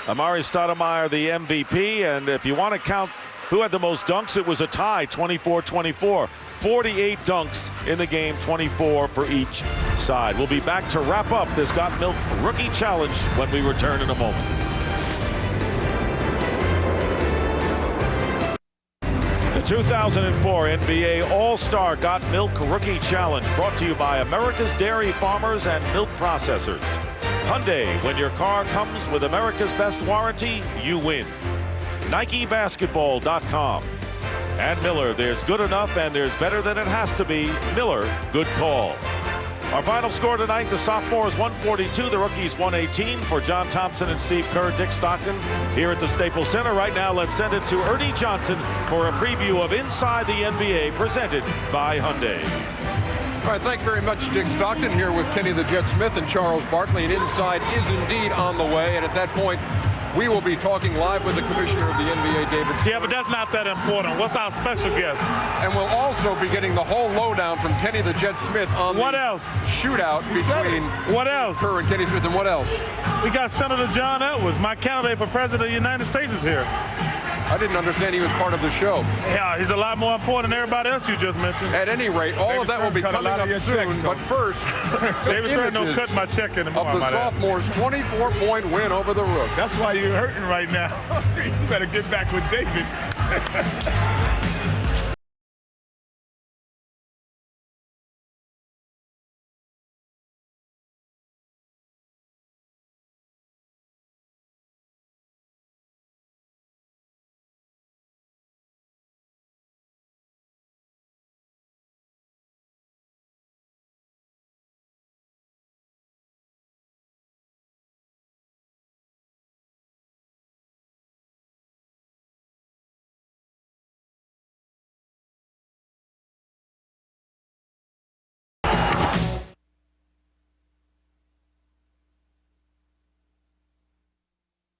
Amare Stoudemire, the MVP. And if you want to count who had the most dunks, it was a tie, 24-24. 48 dunks in the game, 24 for each side. We'll be back to wrap up this Got Milk Rookie Challenge when we return in a moment. The 2004 NBA All-Star Got Milk Rookie Challenge, brought to you by America's Dairy Farmers and Milk Processors. Hyundai, when your car comes with America's best warranty, you win. NikeBasketball.com. And Miller, there's good enough and there's better than it has to be. Miller, good call. Our final score tonight, the sophomores 142, the rookies 118. For John Thompson and Steve Kerr, Dick Stockton here at the Staples Center. Right now, let's send it to Ernie Johnson for a preview of Inside the NBA, presented by Hyundai. All right, thank you very much, Dick Stockton, here with Kenny the Jet Smith and Charles Barkley. And Inside is indeed on the way. And at that point, we will be talking live with the commissioner of the NBA, David Stern. Yeah, but that's not that important. What's our special guest? And we'll also be getting the whole lowdown from Kenny the Jet Smith on what else? Shootout between what else? Kerr and Kenny Smith. And what else? We got Senator John Edwards, my candidate for president of the United States, is here. I didn't understand he was part of the show. Yeah, he's a lot more important than everybody else you just mentioned. At any rate, all of that will be coming up soon. But first, David Stern don't cut my check anymore. Of the sophomores' 24-point win over the Rooks. That's why you're hurting right now. You better get back with David.